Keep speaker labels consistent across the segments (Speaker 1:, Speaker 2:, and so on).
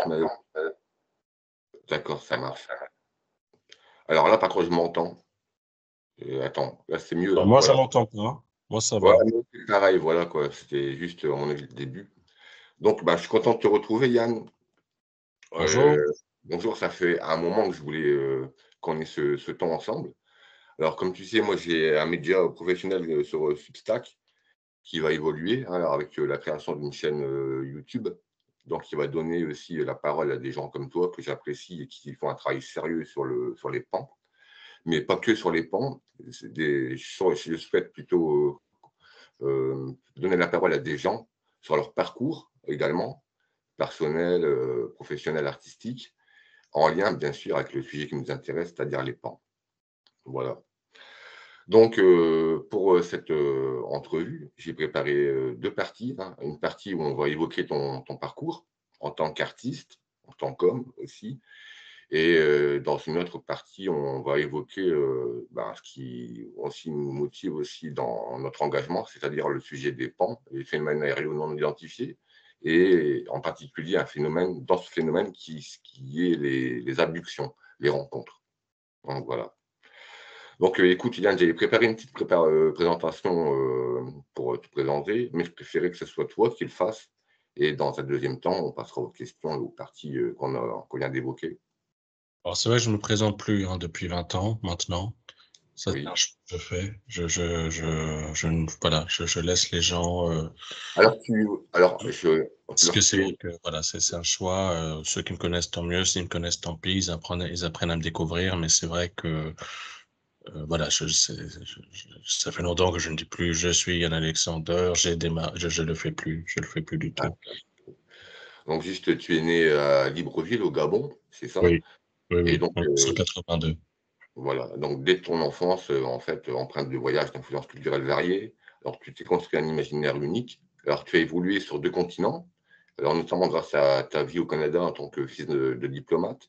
Speaker 1: mais d'accord, ça marche. Alors là, par contre, je m'entends. Attends, là, c'est mieux,
Speaker 2: Alors,
Speaker 1: là,
Speaker 2: moi, je
Speaker 1: voilà.
Speaker 2: m'entends pas. Moi, ça
Speaker 1: Ouais,
Speaker 2: va.
Speaker 1: nous, c'est pareil, voilà, quoi. C'était juste, à mon avis, le début. Donc, bah, je suis content de te retrouver, Yann.
Speaker 2: Bonjour.
Speaker 1: Bonjour, ça fait un moment que je voulais, qu'on ait ce temps ensemble. Alors, comme tu sais, moi, j'ai un média professionnel, sur, Substack qui va évoluer, hein, alors avec, la création d'une chaîne, YouTube. Donc qui va donner aussi, la parole à des gens comme toi que j'apprécie et qui font un travail sérieux sur les pans, mais pas que sur les pans. C'est des je souhaite plutôt, donner la parole à des gens sur leur parcours également, personnel, professionnel, artistique, en lien bien sûr avec le sujet qui nous intéresse, c'est-à-dire les pans. Voilà. Donc, pour, cette, entrevue, j'ai préparé, 2 parties, hein. Une partie où on va évoquer ton parcours en tant qu'artiste, en tant qu'homme aussi, et dans une autre partie, on va évoquer, ben, ce qui aussi nous motive aussi dans notre engagement, c'est-à-dire le sujet des pans, les phénomènes aériaux non identifiés, et en particulier un phénomène dans ce phénomène qui est les abductions, les rencontres. Donc voilà. Donc, écoute, Yann, j'ai préparé une petite présentation, pour, te présenter, mais je préférais que ce soit toi qui le fasses, et dans un deuxième temps, on passera aux questions et aux parties, qu'on vient d'évoquer.
Speaker 2: Alors, c'est vrai que je me présente plus, hein, depuis 20 ans maintenant. Ça, c'est
Speaker 1: Oui.
Speaker 2: un choix que je fais. Voilà, je laisse les gens,
Speaker 1: Alors tu alors je
Speaker 2: ce que
Speaker 1: lorsque
Speaker 2: c'est que, voilà, c'est un choix. Ceux qui me connaissent, tant mieux. S'ils me connaissent, tant pis. Ils apprennent à me découvrir. Mais c'est vrai que, voilà, ça fait longtemps que je ne dis plus, je suis Yann Alexander. Je le fais plus. Je le fais plus du tout.
Speaker 1: donc juste, tu es né à Libreville, au Gabon, c'est ça?
Speaker 2: Oui, oui,
Speaker 1: Et
Speaker 2: oui.
Speaker 1: donc,
Speaker 2: 1982.
Speaker 1: voilà, donc dès ton enfance, en fait, empreinte de voyage, d'influences culturelles variées, alors tu t'es construit un imaginaire unique. Alors tu as évolué sur 2 continents, alors notamment grâce à ta vie au Canada en tant que fils de diplomate,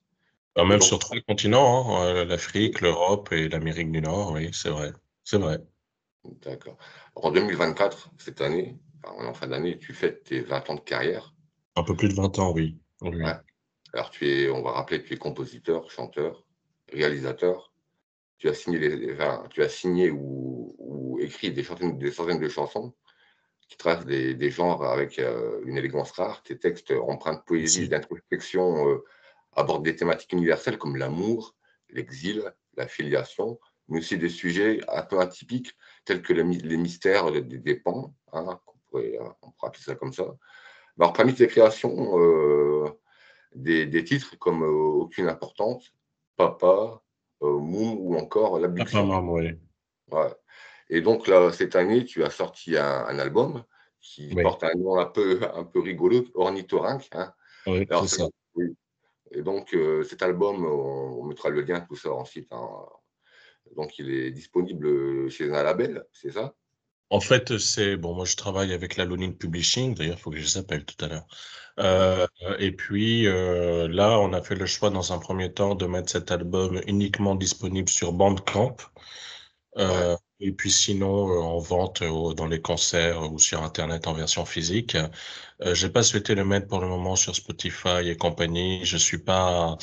Speaker 1: et
Speaker 2: Même
Speaker 1: donc
Speaker 2: sur 3 continents, hein, l'Afrique, l'Europe et l'Amérique du Nord, oui, c'est vrai. C'est vrai.
Speaker 1: d'accord. En 2024, cette année, enfin en fin d'année, tu fêtes tes 20 ans de carrière.
Speaker 2: Un peu plus de 20 ans, oui. Oui,
Speaker 1: Ouais.
Speaker 2: oui.
Speaker 1: Alors on va rappeler que tu es compositeur, chanteur, réalisateur. Tu as signé ou écrit des centaines de chansons qui tracent des genres avec, une élégance rare. Tes textes empreints de poésie et
Speaker 2: Merci.
Speaker 1: d'introspection, abordent des thématiques universelles comme l'amour, l'exil, la filiation, mais aussi des sujets un peu atypiques tels que les mystères des pans, hein, on pourrait appeler ça comme ça. Alors parmi tes créations, des titres comme, Aucune importance, Papa, Moum ou encore
Speaker 2: Papa,
Speaker 1: L'abduction.
Speaker 2: maman, oui.
Speaker 1: Ouais, et donc là, cette année, tu as sorti un album qui
Speaker 2: Oui,
Speaker 1: porte un nom un peu rigolo, Ornithorynque, hein.
Speaker 2: oui,
Speaker 1: Alors
Speaker 2: c'est
Speaker 1: c'est
Speaker 2: ça.
Speaker 1: oui, et donc cet album, on mettra le lien, tout ça ensuite, hein, donc il est disponible, chez un label, c'est ça?
Speaker 2: En fait, bon, moi, je travaille avec la Lonine Publishing. D'ailleurs, il faut que je les appelle tout à l'heure.
Speaker 1: Ouais,
Speaker 2: Et puis, là, on a fait le choix, dans un premier temps, de mettre cet album uniquement disponible sur Bandcamp.
Speaker 1: ouais,
Speaker 2: Et puis sinon, en vente, dans les concerts ou sur Internet en version physique. J'ai pas souhaité le mettre pour le moment sur Spotify et compagnie. Je suis pas.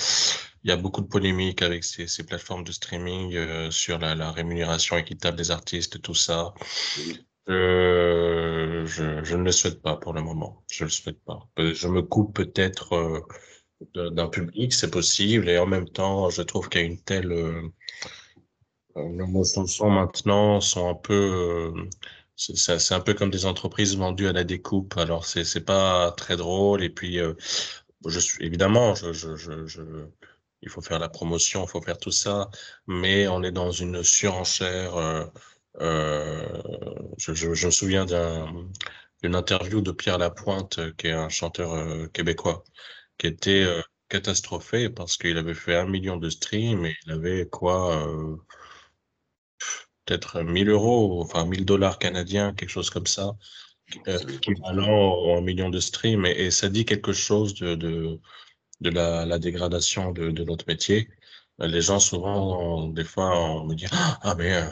Speaker 2: Il y a beaucoup de polémiques avec ces plateformes de streaming, sur la rémunération équitable des artistes et tout ça.
Speaker 1: oui,
Speaker 2: Je ne le souhaite pas pour le moment. Je le souhaite pas. Je me coupe peut-être, d'un public, c'est possible, et en même temps, je trouve qu'il y a une telle, nos chansons maintenant sont un peu, c'est un peu comme des entreprises vendues à la découpe. Alors c'est pas très drôle. Et puis, évidemment, il faut faire la promotion, il faut faire tout ça, mais on est dans une surenchère. Euh, je me souviens d'une interview de Pierre Lapointe, qui est un chanteur, québécois, qui était,
Speaker 1: oui,
Speaker 2: catastrophé parce qu'il avait fait 1 million de streams et il avait quoi, peut-être 1 000 euros, enfin 1 000 dollars canadiens, quelque chose comme ça,
Speaker 1: c'est des grosses sommes.
Speaker 2: équivalent à 1 million de streams. Et ça dit quelque chose de la dégradation de notre métier. Les gens, souvent, des fois, on me dit, ah, mais,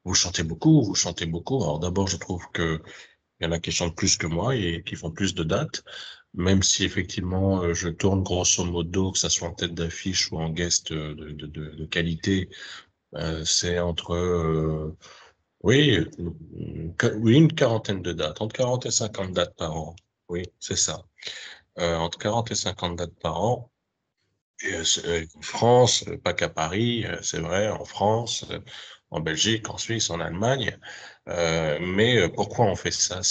Speaker 2: vous chantez beaucoup, vous chantez beaucoup. Alors d'abord, je trouve que il y en a qui chantent plus que moi et qui font plus de dates. même si effectivement je tourne grosso modo, que ça soit en tête d'affiche ou en guest de qualité, c'est entre oui, oui, une quarantaine de dates, entre 40 et 50 dates par an. Oui, c'est ça. Entre 40 et 50 dates par an. Et, en France, pas qu'à Paris, c'est vrai, en France, en Belgique, en Suisse, en Allemagne. Mais pourquoi on fait ça?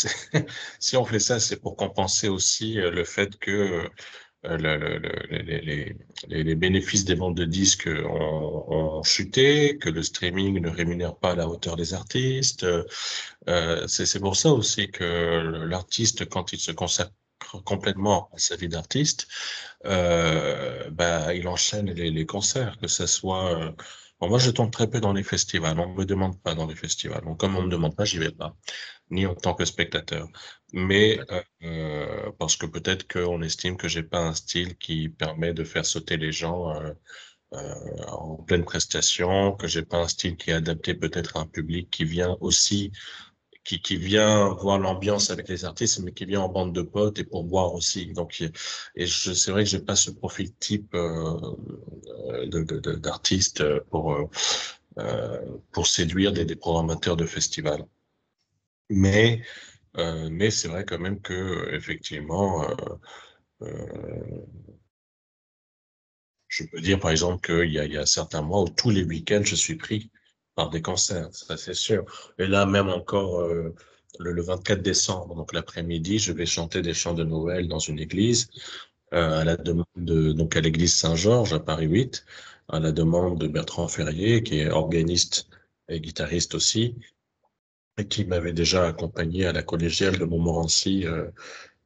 Speaker 2: Si on fait ça, c'est pour compenser aussi le fait que les bénéfices des ventes de disques ont chuté, que le streaming ne rémunère pas à la hauteur des artistes. C'est pour ça aussi que l'artiste, quand il se consacre complètement à sa vie d'artiste, bah, il enchaîne les concerts, que ce soit. Bon, moi, je tombe très peu dans les festivals. On me demande pas dans les festivals. Donc, comme on me demande pas, j'y vais pas, ni en tant que spectateur. Mais parce que peut-être qu'on estime que j'ai pas un style qui permet de faire sauter les gens en pleine prestation, que j'ai pas un style qui est adapté peut-être à un public qui vient aussi qui vient voir l'ambiance avec les artistes, mais qui vient en bande de potes et pour boire aussi. Donc, c'est vrai que j'ai pas ce profil type d'artiste pour séduire des programmateurs de festivals. Mais mais c'est vrai quand même que effectivement, je peux dire par exemple qu'il y a certains mois où tous les week-ends je suis pris par des concerts, ça c'est sûr. Et là même encore le 24 décembre, donc l'après-midi, je vais chanter des chants de Noël dans une église à la demande donc à l'église Saint-Georges à Paris 8, à la demande de Bertrand Ferrier qui est organiste et guitariste aussi et qui m'avait déjà accompagné à la collégiale de Montmorency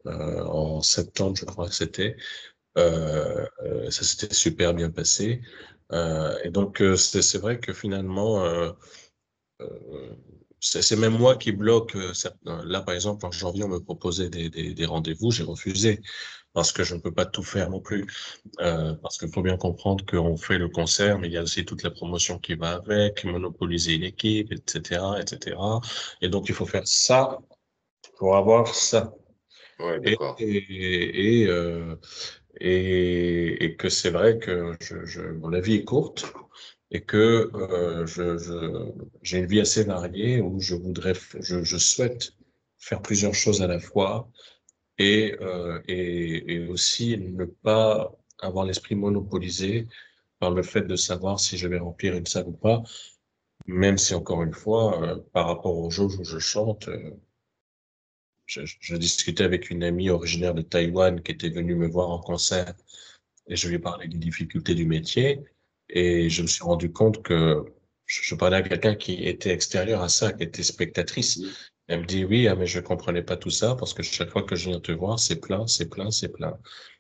Speaker 2: en septembre, je crois que c'était. Ça s'était super bien passé. Et donc, c'est vrai que finalement, euh, c'est même moi qui bloque certains. Là, par exemple, en janvier, on me proposait des rendez-vous, j'ai refusé parce que je ne peux pas tout faire non plus. Parce qu'il faut bien comprendre qu'on fait le concert, mais il y a aussi toute la promotion qui va avec, monopoliser une équipe, etc., etc. Et donc, il faut faire ça pour avoir ça.
Speaker 1: Ouais,
Speaker 2: Et,
Speaker 1: d'accord.
Speaker 2: et, et, euh, et que c'est vrai que la vie est courte et que j'ai une vie assez variée où je souhaite faire plusieurs choses à la fois et aussi ne pas avoir l'esprit monopolisé par le fait de savoir si je vais remplir une salle ou pas, même si encore une fois, par rapport aux jours où je chante, je discutais avec une amie originaire de Taïwan qui était venue me voir en concert et je lui ai parlé des difficultés du métier et je me suis rendu compte que je parlais à quelqu'un qui était extérieur à ça, qui était spectatrice. Elle me dit oui, ah, mais je comprenais pas tout ça parce que chaque fois que je viens te voir, c'est plein, c'est plein, c'est plein.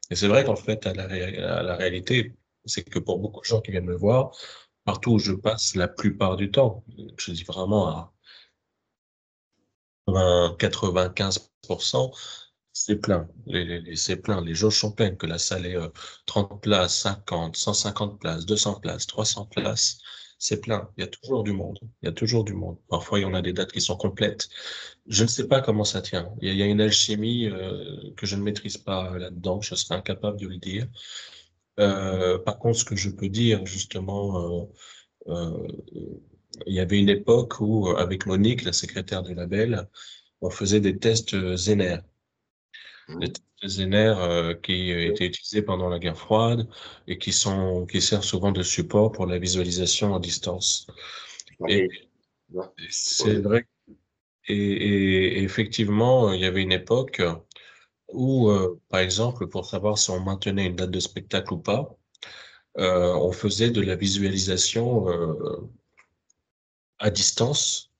Speaker 2: Et c'est vrai qu'en fait, à la réalité, c'est que pour beaucoup de gens qui viennent me voir, partout où je passe, la plupart du temps, je dis vraiment à 95%, c'est plein. C'est plein. Les jauges sont pleines. Que la salle est 30 places, 50, 150 places, 200 places, 300 places. C'est plein. Il y a toujours du monde. Il y a toujours du monde. Parfois, il y en a des dates qui sont complètes. Je ne sais pas comment ça tient. Il y a une alchimie que je ne maîtrise pas là-dedans. Je serais incapable de le dire. Par contre, ce que je peux dire, justement, il y avait une époque où, avec Monique, la secrétaire du label, on faisait des tests Zener. Les
Speaker 1: Mhm.
Speaker 2: tests Zener qui étaient utilisés pendant la guerre froide et qui servent souvent de support pour la visualisation à distance. Et
Speaker 1: Ouais.
Speaker 2: c'est vrai. Et effectivement, il y avait une époque où, par exemple, pour savoir si on maintenait une date de spectacle ou pas, on faisait de la visualisation à distance.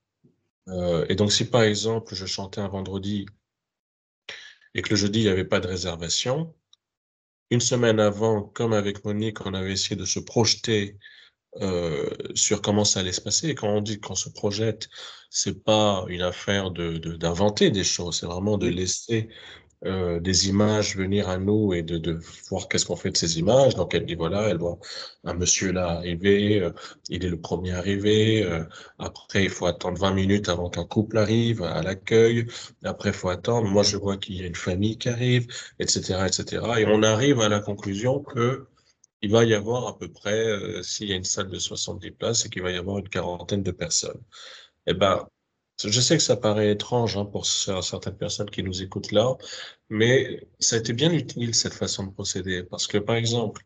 Speaker 2: Et donc, si par exemple, je chantais un vendredi et que le jeudi, il n'y avait pas de réservation, une semaine avant, comme avec Monique, on avait essayé de se projeter sur comment ça allait se passer. Et quand on dit qu'on se projette, c'est pas une affaire d'inventer des choses, c'est vraiment de laisser des images venir à nous et de voir qu'est-ce qu'on fait de ces images. Donc elle dit voilà, elle voit un monsieur là arriver, il est le premier arrivé. Après, il faut attendre 20 minutes avant qu'un couple arrive à l'accueil. Après, il faut attendre. Moi, je vois qu'il y a une famille qui arrive, etc., etc. Et on arrive à la conclusion que il va y avoir à peu près, s'il y a une salle de 70 places, c'est qu'il va y avoir une quarantaine de personnes. Eh ben, je sais que ça paraît étrange hein, pour certaines personnes qui nous écoutent là, mais ça a été bien utile cette façon de procéder. Parce que, par exemple,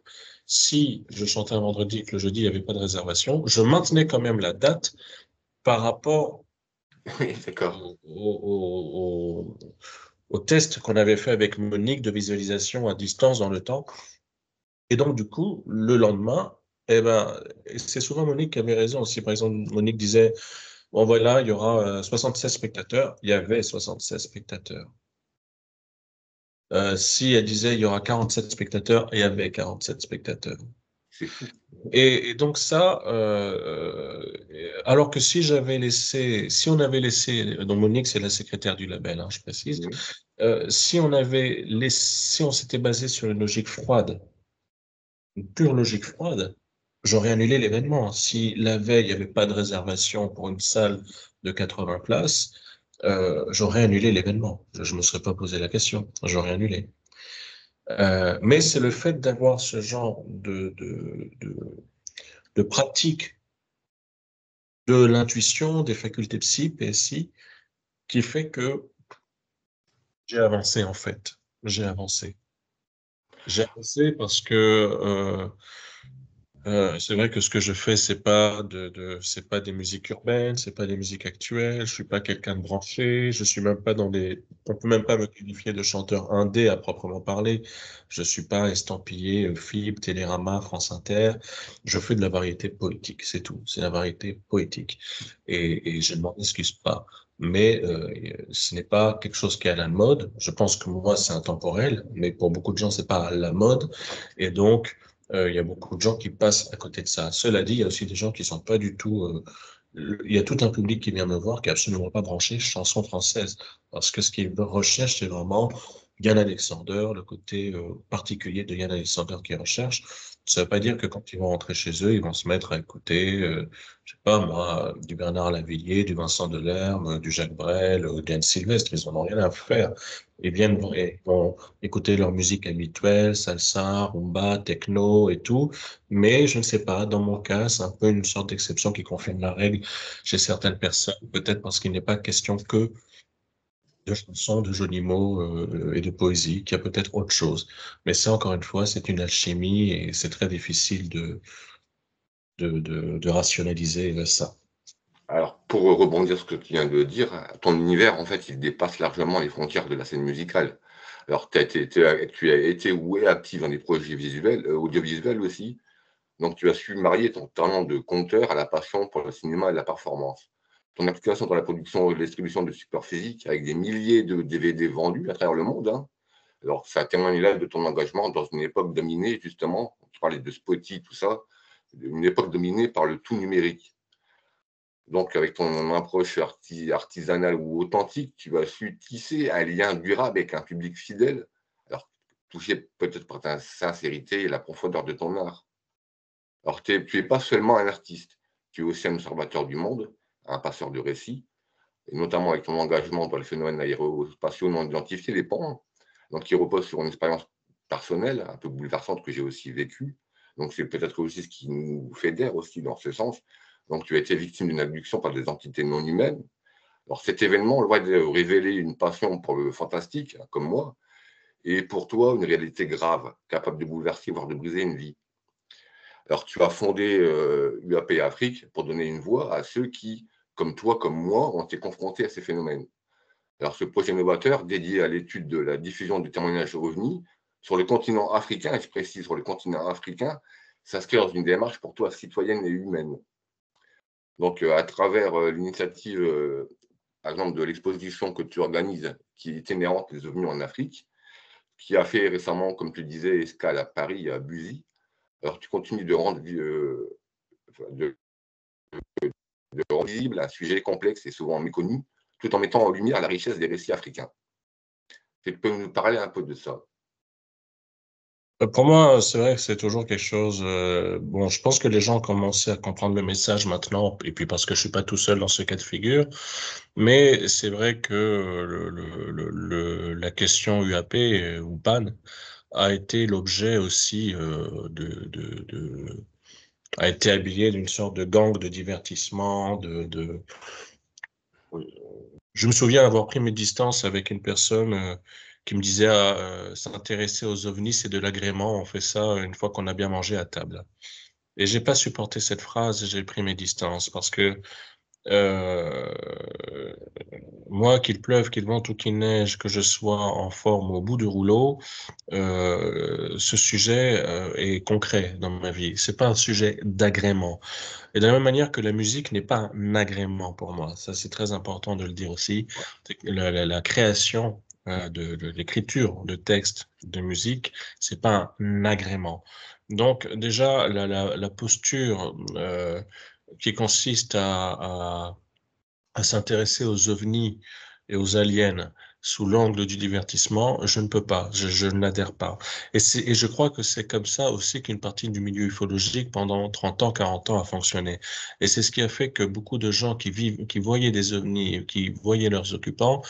Speaker 2: si je chantais un vendredi et que le jeudi, il n'y avait pas de réservation, je maintenais quand même la date par rapport
Speaker 1: Oui, d'accord.
Speaker 2: au test qu'on avait fait avec Monique de visualisation à distance dans le temps. Et donc, du coup, le lendemain, eh ben, c'est souvent Monique qui avait raison aussi. Par exemple, Monique disait, bon voilà, il y aura 76 spectateurs. Il y avait 76 spectateurs. Si elle disait, il y aura 47 spectateurs, il y avait 47 spectateurs.
Speaker 1: C'est fou.
Speaker 2: Et donc ça, alors que si on avait laissé, donc Monique, c'est la secrétaire du label, hein, je précise,
Speaker 1: Mhm.
Speaker 2: si on s'était basé sur une logique froide, une pure logique froide, j'aurais annulé l'événement. Si la veille, il n'y avait pas de réservation pour une salle de 80 places, j'aurais annulé l'événement. Je ne me serais pas posé la question. J'aurais annulé. Mais c'est le fait d'avoir ce genre de pratique de l'intuition, des facultés psy, PSI, qui fait que j'ai avancé en fait. J'ai avancé. J'ai avancé parce que c'est vrai que ce que je fais, c'est pas des musiques urbaines, c'est pas des musiques actuelles. Je suis pas quelqu'un de branché. Je suis même pas on peut même pas me qualifier de chanteur indé à proprement parler. Je suis pas estampillé FIB, Télérama, France Inter. Je fais de la variété poétique, c'est tout. C'est la variété poétique. Et je ne m'en excuse pas. Mais ce n'est pas quelque chose qui est à la mode. Je pense que moi, c'est intemporel, mais pour beaucoup de gens, c'est pas à la mode. Et donc, il y a beaucoup de gens qui passent à côté de ça. Cela dit, il y a aussi des gens qui sont pas du tout. Il y a tout un public qui vient me voir qui est absolument pas branché chanson française, parce que ce qu'ils recherchent, c'est vraiment Yann Alexander, le côté particulier de Yann Alexander qu'ils recherchent. Ça veut pas dire que quand ils vont rentrer chez eux, ils vont se mettre à écouter, je sais pas moi, du Bernard Lavillier, du Vincent Delerme, du Jacques Brel, d'Anne Sylvestre. Ils en ont rien à faire. Ils vont écouter leur musique habituelle, salsa, rumba, techno et tout. Mais je ne sais pas, dans mon cas, c'est un peu une sorte d'exception qui confirme la règle chez certaines personnes, peut-être parce qu'il n'est pas question que de chansons, de jolis mots et de poésie, qu'il y a peut-être autre chose. Mais ça, encore une fois, c'est une alchimie et c'est très difficile de rationaliser ça.
Speaker 1: Alors, pour rebondir sur ce que tu viens de dire, ton univers, en fait, il dépasse largement les frontières de la scène musicale. Alors, tu as été ou es actif dans des projets visuels, audiovisuels aussi. Donc, tu as su marier ton talent de conteur à la passion pour le cinéma et la performance. Ton implication dans la production et la distribution de supports physiques, avec des milliers de DVD vendus à travers le monde, hein. Alors, ça témoigne là de ton engagement dans une époque dominée, justement, tu parlais de Spotify, tout ça, une époque dominée par le tout numérique. Donc, avec ton approche artisanale ou authentique, tu as su tisser un lien durable avec un public fidèle, alors touché peut-être par ta sincérité et la profondeur de ton art. Alors, tu es pas seulement un artiste, tu es aussi un observateur du monde, un passeur de récits, et notamment avec ton engagement dans les phénomènes aérospatiaux non identifiés, les PAN, donc qui repose sur une expérience personnelle, un peu bouleversante que j'ai aussi vécue. Donc, c'est peut-être aussi ce qui nous fédère aussi dans ce sens. Donc, tu as été victime d'une abduction par des entités non humaines. Alors, cet événement, loin de révéler une passion pour le fantastique, hein, comme moi, est pour toi une réalité grave, capable de bouleverser, voire de briser une vie. Alors, tu as fondé UAP Afrique pour donner une voix à ceux qui, comme toi, comme moi, ont été confrontés à ces phénomènes. Alors, ce projet novateur, dédié à l'étude de la diffusion du témoignage OVNI sur le continent africain, et je précise sur le continent africain, s'inscrit dans une démarche pour toi citoyenne et humaine. Donc, à travers l'initiative, par exemple, de l'exposition que tu organises, qui est itinérante, les OVNI en Afrique, qui a fait récemment, comme tu disais, escale à Paris, à Buzy. Alors, tu continues de rendre visible un sujet complexe et souvent méconnu, tout en mettant en lumière la richesse des récits africains. Tu peux nous parler un peu de ça?
Speaker 2: Pour moi, c'est vrai que c'est toujours quelque chose. Bon, je pense que les gens ont commencé à comprendre le message maintenant, et puis parce que je suis pas tout seul dans ce cas de figure. Mais c'est vrai que la question UAP ou PAN a été l'objet aussi a été habillé d'une sorte de gang de divertissement, Je me souviens avoir pris mes distances avec une personne qui me disait s'intéresser aux ovnis, c'est de l'agrément, on fait ça une fois qu'on a bien mangé à table. Et j'ai pas supporté cette phrase, j'ai pris mes distances parce que euh, moi, qu'il pleuve, qu'il vente ou qu'il neige, que je sois en forme au bout du rouleau, ce sujet est concret dans ma vie. C'est pas un sujet d'agrément. Et de la même manière que la musique n'est pas un agrément pour moi. Ça, c'est très important de le dire aussi.
Speaker 1: Ouais.
Speaker 2: C'est que la création de l'écriture de textes de musique, c'est pas un agrément. Donc déjà la posture qui consiste à s'intéresser aux ovnis et aux aliens sous l'angle du divertissement, je ne peux pas, je n'adhère pas. Et je crois que c'est comme ça aussi qu'une partie du milieu ufologique pendant 30 ans, 40 ans a fonctionné. Et c'est ce qui a fait que beaucoup de gens qui voyaient des ovnis, qui voyaient leurs occupants,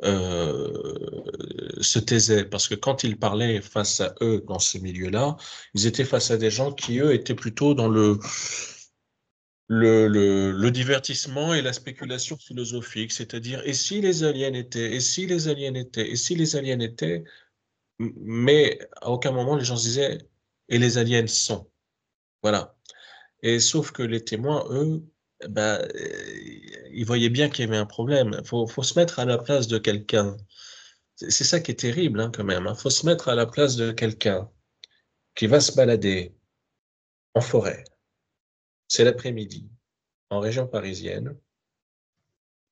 Speaker 2: se taisaient. Parce que quand ils parlaient face à eux dans ces milieux-là, ils étaient face à des gens qui, eux, étaient plutôt dans le divertissement et la spéculation philosophique, c'est-à-dire, et si les aliens étaient, et si les aliens étaient, et si les aliens étaient, mais à aucun moment les gens se disaient, et les aliens sont. Voilà. Et sauf que les témoins, eux, ben, ils voyaient bien qu'il y avait un problème. Faut se mettre à la place de quelqu'un. C'est ça qui est terrible, hein, quand même. Faut se mettre à la place de quelqu'un qui va se balader en forêt. C'est l'après-midi, en région parisienne.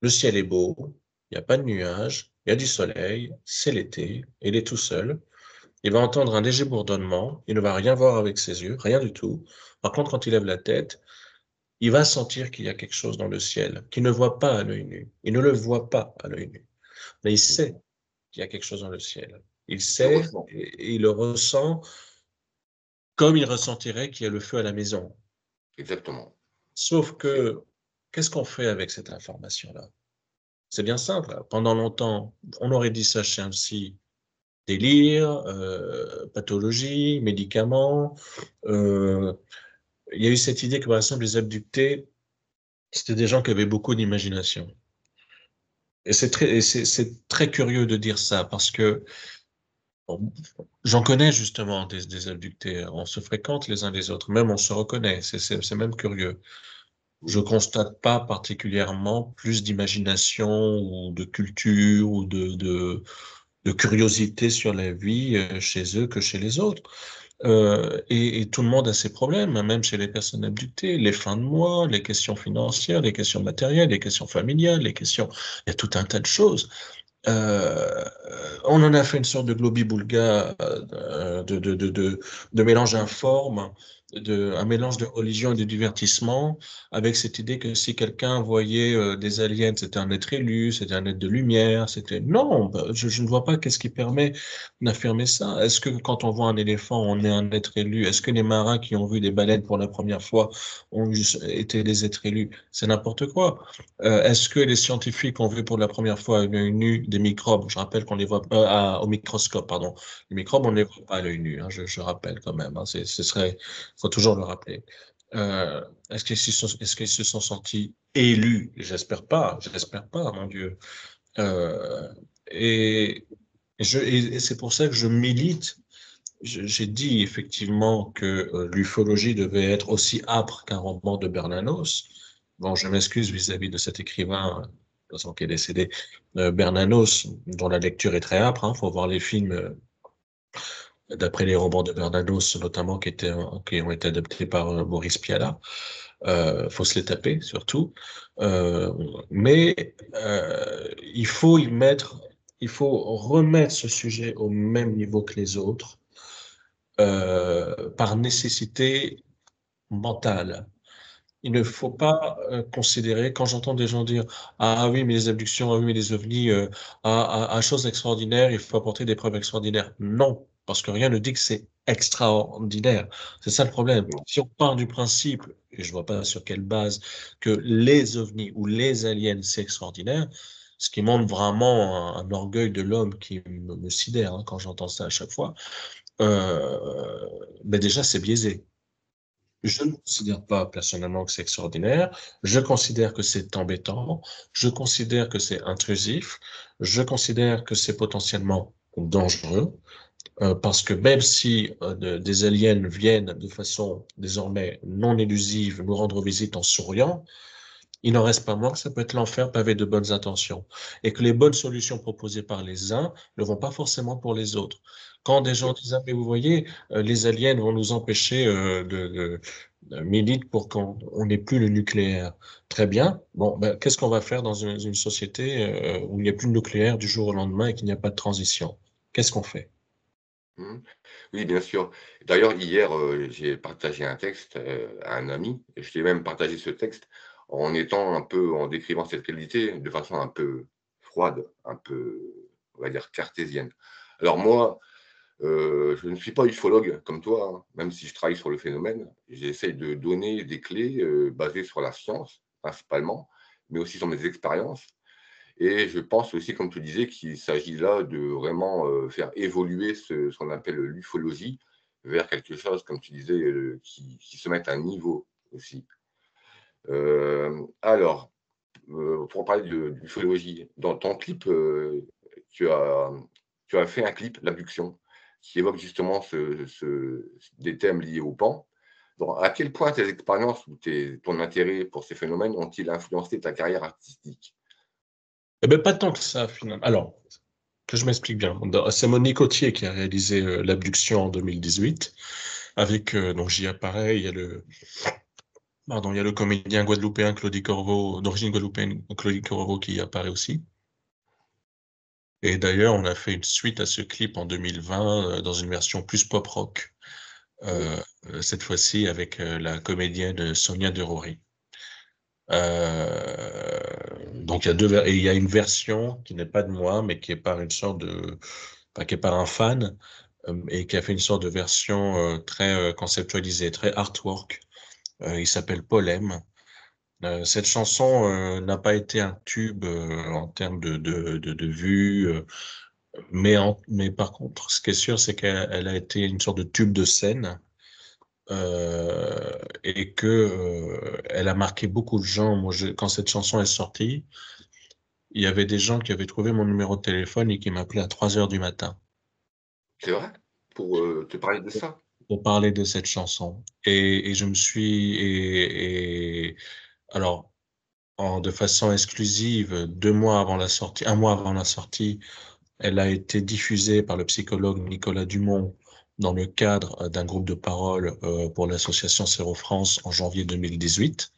Speaker 2: Le ciel est beau, il n'y a pas de nuages, il y a du soleil, c'est l'été, il est tout seul. Il va entendre un léger bourdonnement, il ne va rien voir avec ses yeux, rien du tout. Par contre, quand il lève la tête, il va sentir qu'il y a quelque chose dans le ciel, qu'il ne voit pas à l'œil nu. Il ne le voit pas à l'œil nu, mais il sait qu'il y a quelque chose dans le ciel. Il
Speaker 1: Le
Speaker 2: sait
Speaker 1: ressent.
Speaker 2: et il le ressent comme il ressentirait qu'il y a le feu à la maison.
Speaker 1: Exactement.
Speaker 2: Sauf
Speaker 1: C'est
Speaker 2: que, qu'est-ce qu'on fait avec cette information-là? C'est bien simple. Pendant longtemps, on aurait dit ça chez un psy, délire, pathologie, médicaments. Euh, il y a eu cette idée que, par exemple, les abductés, c'était des gens qui avaient beaucoup d'imagination. Et c'est très curieux de dire ça parce que bon, j'en connais justement des abductés. On se fréquente les uns les autres, même on se reconnaît. C'est même curieux. Je
Speaker 1: oui,
Speaker 2: constate pas particulièrement plus d'imagination ou de culture ou de curiosité sur la vie chez eux que chez les autres. Et tout le monde a ses problèmes, hein, même chez les personnes abductées, les fins de mois, les questions financières, les questions matérielles, les questions familiales, les questions, il y a tout un tas de choses. Euh, on en a fait une sorte de globi-boulga, de mélange informe, un mélange de religion et de divertissement, avec cette idée que si quelqu'un voyait des aliens, c'était un être élu, c'était un être de lumière, c'était... Non, bah, je ne vois pas qu'est-ce qui permet d'affirmer ça. Est-ce que quand on voit un éléphant, on est un être élu? Est-ce que les marins qui ont vu des baleines pour la première fois ont été des êtres élus? C'est n'importe quoi. Est-ce que les scientifiques ont vu pour la première fois à l'œil nu des microbes? Je rappelle qu'on les voit au microscope, pardon. Les microbes, on ne les voit pas à l'œil nu, hein, je rappelle quand même. Hein, ce serait, faut toujours le rappeler. Est-ce qu'ils se sont sentis élus? J'espère pas, mon Dieu. Euh, et et c'est pour ça que je milite. J'ai dit effectivement que l'ufologie devait être aussi âpre qu'un roman de Bernanos. Bon, je m'excuse vis-à-vis de cet écrivain, de toute façon, qui est décédé, Bernanos, dont la lecture est très âpre. Faut voir les films d'après les romans de Bernanos, notamment qui ont été adaptés par Maurice Pialat. Faut se les taper, surtout. Euh, mais il faut remettre ce sujet au même niveau que les autres par nécessité mentale. il ne faut pas considérer, quand j'entends des gens dire ah oui, mais les abductions, ah oui, mais les ovnis, chose extraordinaire, il faut apporter des preuves extraordinaires. Non, parce que rien ne dit que c'est extraordinaire. C'est ça le problème.
Speaker 1: Non.
Speaker 2: Si on part du principe, et je vois pas sur quelle base, que les ovnis ou les aliens, c'est extraordinaire, ce qui montre vraiment un orgueil de l'homme qui me sidère hein, quand j'entends ça à chaque fois, ben déjà, c'est biaisé. Je ne considère pas personnellement que c'est extraordinaire. Je considère que c'est embêtant. Je considère que c'est intrusif. Je considère que c'est potentiellement dangereux. Parce que même si des aliens viennent de façon désormais non élusive nous rendre visite en souriant, il n'en reste pas moins que ça peut être l'enfer pavé de bonnes intentions et que les bonnes solutions proposées par les uns ne vont pas forcément pour les autres. Quand des gens disent, ah, mais vous voyez, les aliens vont nous empêcher milite pour qu'on n'ait plus le nucléaire. Très bien. Bon, ben, qu'est-ce qu'on va faire dans une société où il n'y a plus de nucléaire du jour au lendemain et qu'il n'y a pas de transition? Qu'est-ce qu'on fait?
Speaker 1: Mmh. Oui, bien sûr. D'ailleurs, hier, j'ai partagé un texte, à un ami et je lui ai même partagé ce texte en décrivant cette réalité de façon un peu froide, un peu, on va dire, cartésienne. Alors moi, je ne suis pas ufologue comme toi, hein, même si je travaille sur le phénomène. J'essaie de donner des clés, basées sur la science, principalement, mais aussi sur mes expériences. Et je pense aussi, comme tu disais, qu'il s'agit là de vraiment, faire évoluer ce qu'on appelle l'ufologie vers quelque chose, comme tu disais, qui se mette à un niveau aussi. Alors, pour parler d'ufologie, dans ton clip, tu as tu as fait un clip, L'abduction, qui évoque justement des thèmes liés au pan. Donc, à quel point tes expériences ou ton intérêt pour ces phénomènes ont-ils influencé ta carrière artistique?
Speaker 2: Eh ben, pas tant que ça, finalement. Alors, que je m'explique bien. C'est Monique Cotier qui a réalisé l'abduction en 2018. Avec, donc j'y apparais, il y a le comédien guadeloupéen Claudie Corveau, d'origine guadeloupéenne, Claudie Corveau qui y apparaît aussi. Et d'ailleurs, on a fait une suite à ce clip en 2020 dans une version plus pop rock,
Speaker 1: Oui,
Speaker 2: euh, cette fois-ci avec la comédienne Sonia Derory. Donc il y a et il y a une version qui n'est pas de moi, mais qui est par une sorte de, enfin, qui est par un fan et qui a fait une sorte de version très conceptualisée, très artwork. Il s'appelle Polem. Cette chanson n'a pas été un tube en termes de vues, mais par contre, ce qui est sûr, c'est qu'elle a été une sorte de tube de scène et que elle a marqué beaucoup de gens. Moi, quand cette chanson est sortie, il y avait des gens qui avaient trouvé mon numéro de téléphone et qui m'appelaient à 3 heures du matin
Speaker 1: c'est vrai? Pour, te parler de ça?
Speaker 2: pour parler de cette chanson. Et je me suis et alors de façon exclusive 2 mois avant la sortie, 1 mois avant la sortie. Elle a été diffusée par le psychologue Nicolas Dumont dans le cadre d'un groupe de parole pour l'association Sero France en janvier 2018.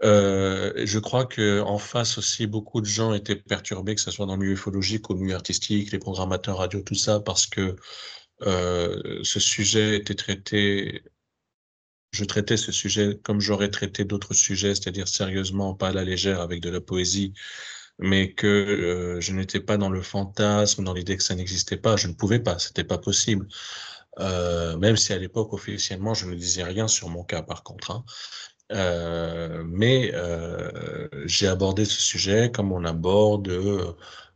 Speaker 2: Je crois que en face aussi, beaucoup de gens étaient perturbés, que ce soit dans le milieu ufologique ou le milieu artistique, les programmateurs radio, tout ça, parce que ce sujet était traité, je traitais ce sujet comme j'aurais traité d'autres sujets, c'est-à-dire sérieusement, pas à la légère, avec de la poésie, mais que je n'étais pas dans le fantasme, dans l'idée que ça n'existait pas. Je ne pouvais pas, c'était pas possible. Même si à l'époque, officiellement, je ne disais rien sur mon cas, par contre. Hein. Mais j'ai abordé ce sujet comme on aborde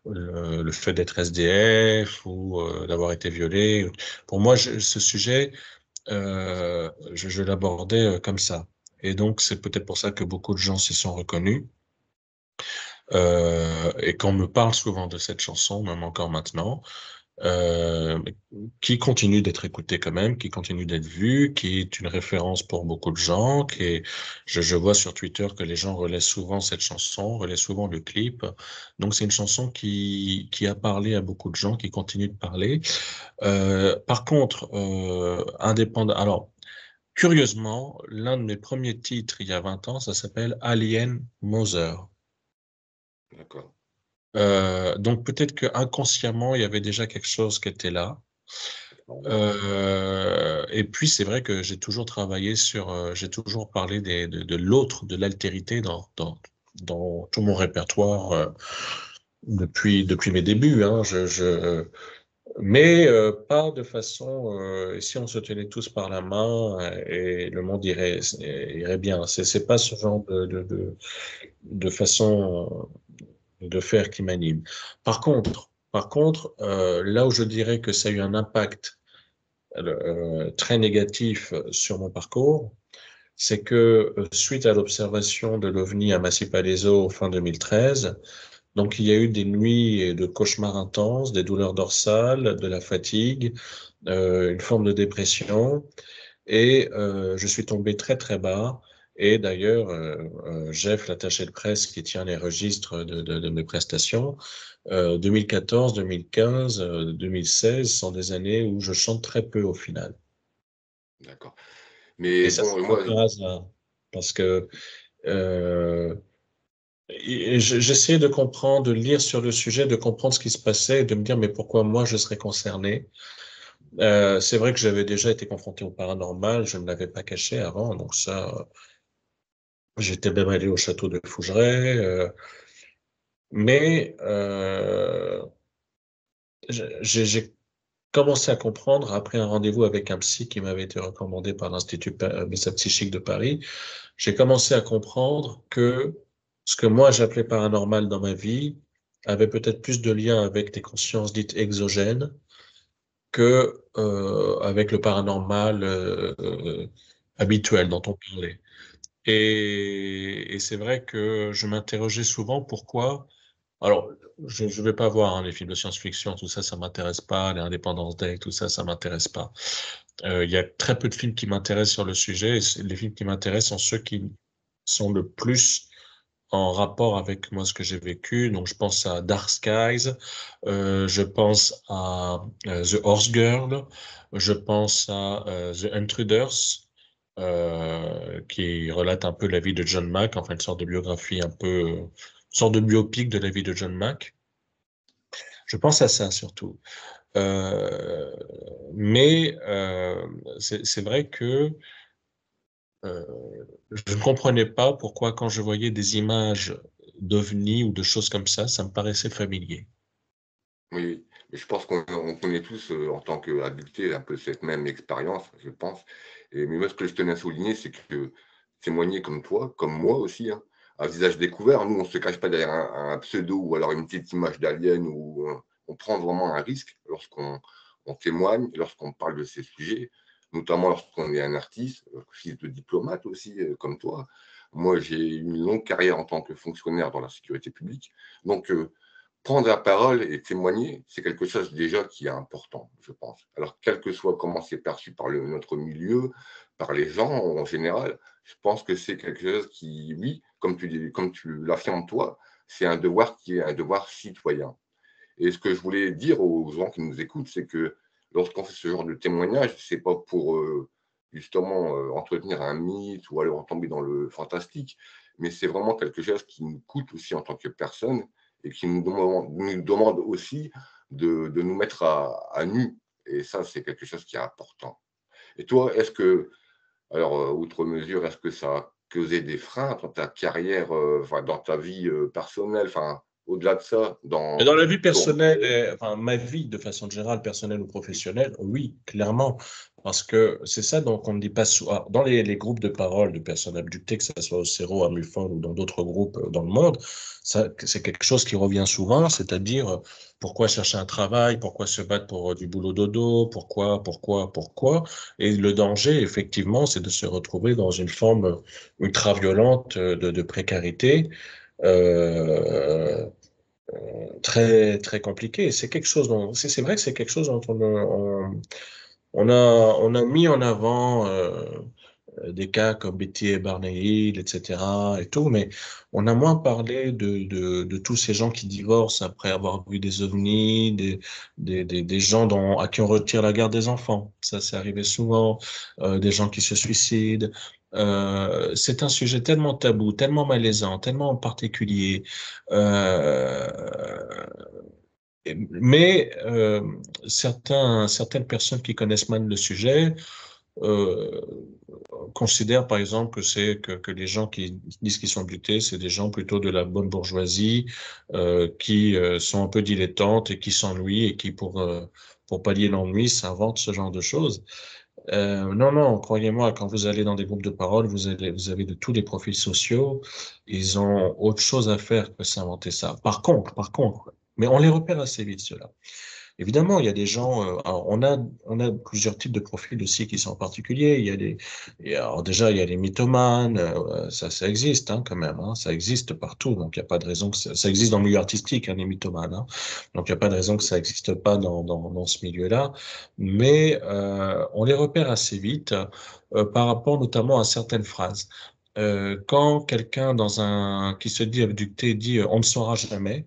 Speaker 2: le fait d'être SDF ou d'avoir été violé. Pour moi, ce sujet, je l'abordais comme ça. Et donc, c'est peut-être pour ça que beaucoup de gens s'y sont reconnus. Et qu'on me parle souvent de cette chanson, même encore maintenant, euh, qui continue d'être écoutée quand même, qui continue d'être vue, qui est une référence pour beaucoup de gens, je vois sur Twitter que les gens relaient souvent cette chanson, relaient souvent le clip. Donc c'est une chanson qui a parlé à beaucoup de gens, qui continue de parler. Par contre, indépendant, alors, curieusement, l'un de mes premiers titres il y a 20 ans, ça s'appelle Alien Mother.
Speaker 1: D'accord.
Speaker 2: Donc peut-être que inconsciemment il y avait déjà quelque chose qui était là. et puis c'est vrai que j'ai toujours parlé de l'autre, de l'altérité dans tout mon répertoire depuis mes débuts. Hein. Mais pas de façon. Si on se tenait tous par la main et le monde irait bien. C'est pas ce genre de façon de faire qui m'anime. Par contre, là où je dirais que ça a eu un impact très négatif sur mon parcours, c'est que suite à l'observation de l'OVNI à Massy-Palaiseau fin 2013, donc il y a eu des nuits de cauchemars intenses, des douleurs dorsales, de la fatigue, une forme de dépression, et je suis tombé très très bas. Et d'ailleurs, Jeff, l'attaché de presse qui tient les registres de mes prestations, 2014, 2015, 2016 sont des années où je chante très peu au final.
Speaker 1: D'accord.
Speaker 2: Et
Speaker 1: Mais
Speaker 2: ça,
Speaker 1: bon,
Speaker 2: c'est pas
Speaker 1: moi,
Speaker 2: par hasard, parce que euh, j'essayais de comprendre, de lire sur le sujet, de comprendre ce qui se passait et de me dire, mais pourquoi moi je serais concerné? C'est vrai que j'avais déjà été confronté au paranormal, je ne l'avais pas caché avant, donc ça, j'étais même allé au château de Fougeray, mais j'ai commencé à comprendre après un rendez-vous avec un psy qui m'avait été recommandé par l'Institut Psychique de Paris. J'ai commencé à comprendre que ce que moi j'appelais paranormal dans ma vie avait peut-être plus de lien avec des consciences dites exogènes que avec le paranormal habituel dont on parlait. Et c'est vrai que je m'interrogeais souvent pourquoi. Alors, je vais pas voir hein, les films de science-fiction, tout ça, ça m'intéresse pas. Les Independence Day, tout ça, ça m'intéresse pas. Il y a très peu de films qui m'intéressent sur le sujet. Les films qui m'intéressent sont ceux qui sont le plus en rapport avec moi ce que j'ai vécu. Donc, je pense à Dark Skies, je pense à The Horse Girl, je pense à The Intruders, qui relate un peu la vie de John Mack, enfin une sorte de biographie un peu, une sorte de biopic de la vie de John Mack. Je pense à ça surtout. Euh, mais c'est vrai que euh, je ne comprenais pas pourquoi quand je voyais des images d'ovnis ou de choses comme ça me paraissait familier.
Speaker 1: oui, mais je pense qu'on connaît tous, en tant qu'adultes, un peu cette même expérience, je pense. Mais moi, ce que je tenais à souligner, c'est que témoigner comme toi, comme moi aussi, hein, à visage découvert, nous, on ne se cache pas derrière un pseudo ou alors une petite image d'alien, ou on prend vraiment un risque lorsqu'on témoigne, lorsqu'on parle de ces sujets, notamment lorsqu'on est un artiste, fils de diplomate aussi, comme toi. Moi, j'ai une longue carrière en tant que fonctionnaire dans la sécurité publique. Donc, prendre la parole et témoigner, c'est quelque chose déjà qui est important, je pense. Alors, quel que soit comment c'est perçu par notre milieu, par les gens en général, je pense que c'est quelque chose qui, oui, comme tu l'affirmes toi, c'est un devoir qui est un devoir citoyen. Et ce que je voulais dire aux gens qui nous écoutent, c'est que lorsqu'on fait ce genre de témoignage, c'est pas pour justement entretenir un mythe ou alors tomber dans le fantastique, mais c'est vraiment quelque chose qui nous coûte aussi en tant que personne et qui nous demande aussi de nous mettre à nu. Et ça, c'est quelque chose qui est important. Et toi, est-ce que, alors, outre mesure, est-ce que ça a causé des freins dans ta carrière, enfin, dans ta vie personnelle, enfin, au-delà de ça,
Speaker 2: Mais
Speaker 1: dans
Speaker 2: dans la vie
Speaker 1: ton...
Speaker 2: personnelle, enfin ma vie de façon générale, personnelle ou professionnelle, oui, clairement, parce que c'est ça donc on ne dit pas dans les groupes de parole de personnes abductées, que ce soit au CERO, à MUFON ou dans d'autres groupes dans le monde, ça c'est quelque chose qui revient souvent, c'est-à-dire pourquoi chercher un travail, pourquoi se battre pour du boulot dodo, pourquoi, et le danger effectivement, c'est de se retrouver dans une forme ultra violente de précarité. Euh, très très compliqué. C'est quelque chose dont c'est vrai que c'est quelque chose dont on a mis en avant des cas comme Betty et Barney Hill, etc. et tout, mais on a moins parlé de tous ces gens qui divorcent après avoir vu des ovnis, des gens à qui on retire la garde des enfants. Ça, c'est arrivé souvent, des gens qui se suicident. C'est un sujet tellement tabou, tellement malaisant, tellement particulier. Euh, mais certaines personnes qui connaissent mal le sujet euh, considèrent par exemple que les gens qui disent qu'ils sont butés, c'est des gens plutôt de la bonne bourgeoisie, qui sont un peu dilettantes et qui s'ennuient et qui pour pallier l'ennui s'inventent ce genre de choses. Non, non, croyez-moi, quand vous allez dans des groupes de parole, vous avez de tous les profils sociaux. Ils ont autre chose à faire que s'inventer ça. Par contre, mais on les repère assez vite, ceux-là. Évidemment, il y a des gens, alors on a plusieurs types de profils aussi qui sont particuliers. Alors déjà, il y a les mythomanes, ça existe, hein, quand même, hein, ça existe partout. Donc, il n'y a pas de raison que ça existe dans le milieu artistique, hein, les mythomanes, hein. Donc, il n'y a pas de raison que ça n'existe pas dans ce milieu-là. Mais, on les repère assez vite, par rapport notamment à certaines phrases. Quand quelqu'un qui se dit abducté dit, on ne saura jamais.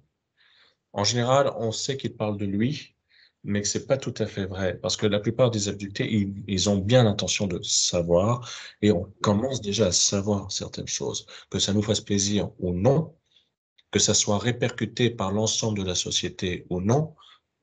Speaker 2: En général, on sait qu'il parle de lui, mais que c'est pas tout à fait vrai, parce que la plupart des abductés, ils ont bien l'intention de savoir, et on commence déjà à savoir certaines choses, que ça nous fasse plaisir ou non, que ça soit répercuté par l'ensemble de la société ou non.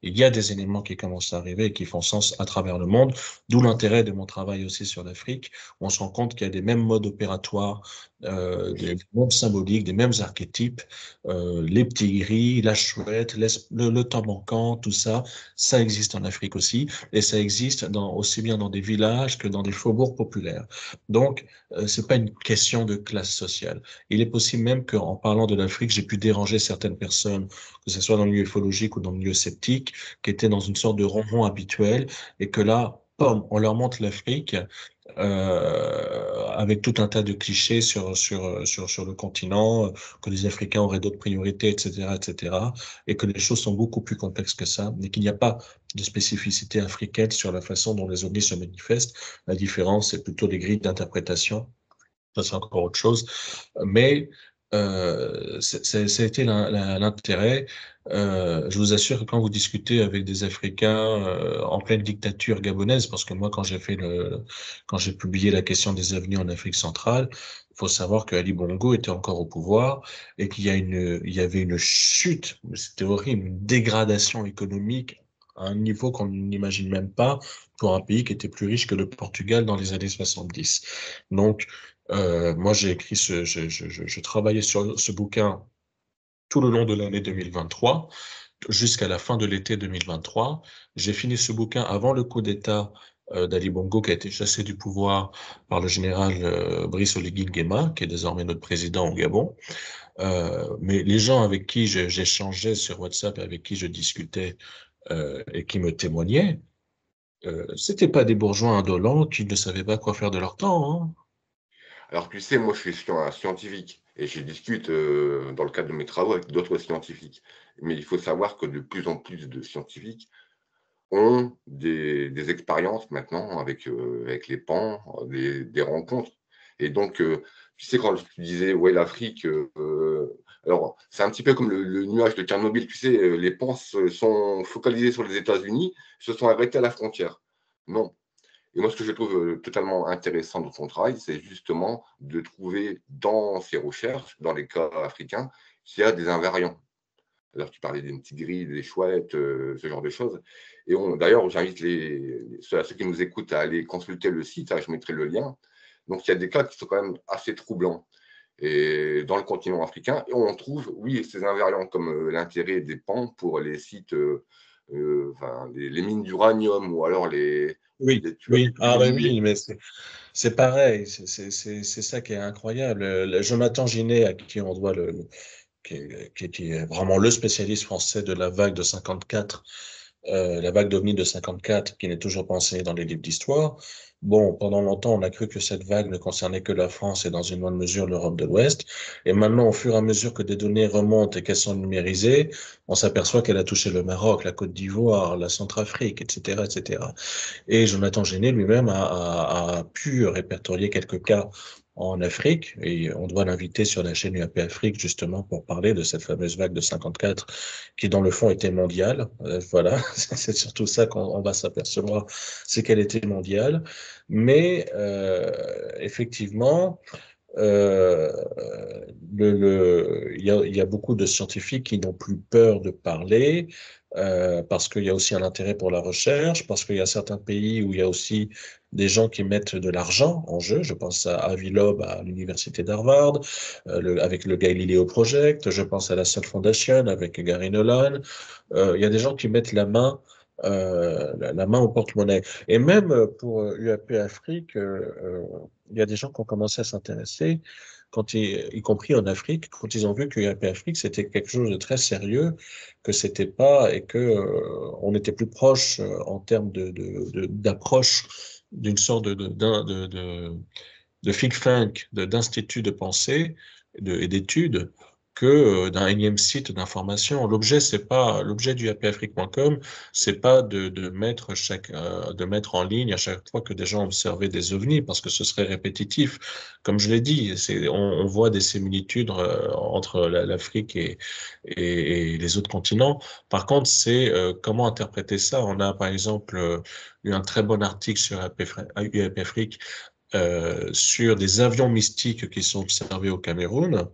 Speaker 2: Il y a des éléments qui commencent à arriver et qui font sens à travers le monde, d'où l'intérêt de mon travail aussi sur l'Afrique. On se rend compte qu'il y a des mêmes modes opératoires, des mêmes symboliques, des mêmes archétypes, les petits gris, la chouette, le temps manquant, tout ça, ça existe en Afrique aussi, et ça existe aussi bien dans des villages que dans des faubourgs populaires. Donc, c'est pas une question de classe sociale. Il est possible même qu'en parlant de l'Afrique, j'ai pu déranger certaines personnes, que ce soit dans le milieu ufologique ou dans le milieu sceptique, qui étaient dans une sorte de ronron habituel, et que là, pom, on leur montre l'Afrique, avec tout un tas de clichés sur le continent, que les Africains auraient d'autres priorités, etc., etc., et que les choses sont beaucoup plus complexes que ça, et qu'il n'y a pas de spécificité africaine sur la façon dont les ovnis se manifestent. La différence, c'est plutôt les grilles d'interprétation. Ça, c'est encore autre chose. Mais ça a été l'intérêt. Je vous assure que quand vous discutez avec des Africains en pleine dictature gabonaise, parce que moi, quand j'ai publié la question des avenues en Afrique centrale, il faut savoir que Ali Bongo était encore au pouvoir et il y avait une chute, c'était horrible, une dégradation économique à un niveau qu'on n'imagine même pas pour un pays qui était plus riche que le Portugal dans les années 70. Donc, moi, j'ai écrit je travaillais sur ce bouquin tout le long de l'année 2023, jusqu'à la fin de l'été 2023. J'ai fini ce bouquin avant le coup d'État d'Ali Bongo, qui a été chassé du pouvoir par le général Brice Oligui Nguema, qui est désormais notre président au Gabon. Mais les gens avec qui j'échangeais sur WhatsApp, avec qui je discutais et qui me témoignaient, c'était pas des bourgeois indolents qui ne savaient pas quoi faire de leur temps, hein.
Speaker 1: Alors, tu sais, moi, je suis un scientifique et je discute dans le cadre de mes travaux avec d'autres scientifiques. Mais il faut savoir que de plus en plus de scientifiques ont des expériences maintenant avec les pans, des rencontres. Et donc, tu sais, quand tu disais, ouais, l'Afrique, alors c'est un petit peu comme le nuage de Tchernobyl, tu sais, les pans se sont focalisés sur les États-Unis, se sont arrêtés à la frontière. Non. Et moi, ce que je trouve totalement intéressant dans son travail, c'est justement de trouver dans ses recherches, dans les cas africains, qu'il y a des invariants. Alors, tu parlais des petits grilles, des chouettes, ce genre de choses. Et d'ailleurs, j'invite ceux qui nous écoutent à aller consulter le site, hein, je mettrai le lien. Donc, il y a des cas qui sont quand même assez troublants. Et dans le continent africain, et on trouve, oui, ces invariants comme l'intérêt des pans pour les sites, enfin, les mines d'uranium ou alors
Speaker 2: Oui,
Speaker 1: tu vois,
Speaker 2: oui, ah ben
Speaker 1: l'immobilier.
Speaker 2: oui, mais c'est pareil, c'est ça qui est incroyable. Jonathan Ginet, à qui on doit qui est vraiment le spécialiste français de la vague de 54, la vague d'OVNI de 54, qui n'est toujours pas enseignée dans les livres d'histoire. Bon, pendant longtemps, on a cru que cette vague ne concernait que la France et dans une moindre mesure l'Europe de l'Ouest. Et maintenant, au fur et à mesure que des données remontent et qu'elles sont numérisées, on s'aperçoit qu'elle a touché le Maroc, la Côte d'Ivoire, la Centrafrique, etc., etc. Et Jonathan Genet lui-même a pu répertorier quelques cas en Afrique, et on doit l'inviter sur la chaîne UAP Afrique justement pour parler de cette fameuse vague de 54 qui dans le fond était mondiale. Voilà, c'est surtout ça qu'on va s'apercevoir, c'est qu'elle était mondiale. Mais effectivement, euh, il y a beaucoup de scientifiques qui n'ont plus peur de parler, parce qu'il y a aussi un intérêt pour la recherche, parce qu'il y a certains pays où il y a aussi des gens qui mettent de l'argent en jeu. Je pense à Avi Loeb à l'université d'Harvard, avec le Galileo Project. Je pense à la Sun Foundation avec Gary Nolan. Il y a des gens qui mettent la main au porte-monnaie. Et même pour UAP Afrique, il y a des gens qui ont commencé à s'intéresser, y compris en Afrique, quand ils ont vu que UAP Afrique, c'était quelque chose de très sérieux, que c'était pas, et que on était plus proche en termes d'approche d'une sorte de think tank, d'institut de pensée et d'études que d'un énième site d'information. L'objet du happyafrique.com, c'est pas de mettre en ligne à chaque fois que des gens observaient des ovnis, parce que ce serait répétitif. Comme je l'ai dit, on voit des similitudes entre l'Afrique et les autres continents. Par contre, c'est comment interpréter ça. On a par exemple eu un très bon article sur UAP Afrique sur des avions mystiques qui sont observés au Cameroun.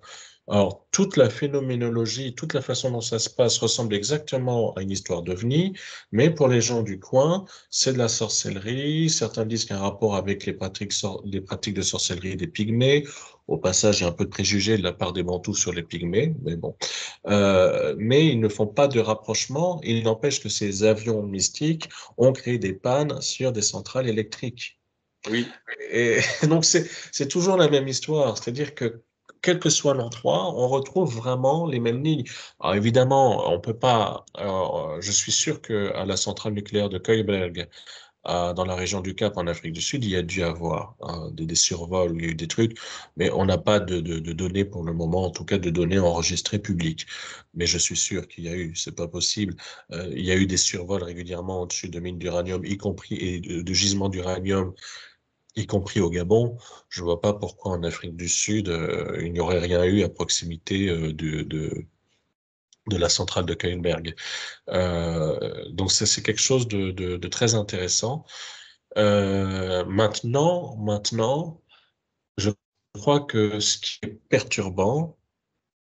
Speaker 2: Alors, toute la phénoménologie, toute la façon dont ça se passe ressemble exactement à une histoire d'OVNI, mais pour les gens du coin, c'est de la sorcellerie. Certains disent qu'il y a un rapport avec les pratiques de sorcellerie des Pygmées. Au passage, il y a un peu de préjugés de la part des Bantous sur les Pygmées, mais bon. Mais ils ne font pas de rapprochement. Il n'empêche que ces avions mystiques ont créé des pannes sur des centrales électriques.
Speaker 1: Oui,
Speaker 2: Et donc, c'est toujours la même histoire. C'est-à-dire que, quel que soit l'endroit, on retrouve vraiment les mêmes lignes. Alors, évidemment, on peut pas. Alors, je suis sûr que à la centrale nucléaire de Koeberg, dans la région du Cap, en Afrique du Sud, il y a dû avoir des survols, où il y a eu des trucs, mais on n'a pas de données pour le moment, en tout cas de données enregistrées publiques. Mais je suis sûr qu'il y a eu, c'est pas possible. Il y a eu des survols régulièrement au-dessus de mines d'uranium, y compris et de gisements d'uranium y compris au Gabon. Je vois pas pourquoi en Afrique du Sud, il n'y aurait rien eu à proximité de la centrale de Koeberg. Donc c'est quelque chose de très intéressant. Maintenant, je crois que ce qui est perturbant,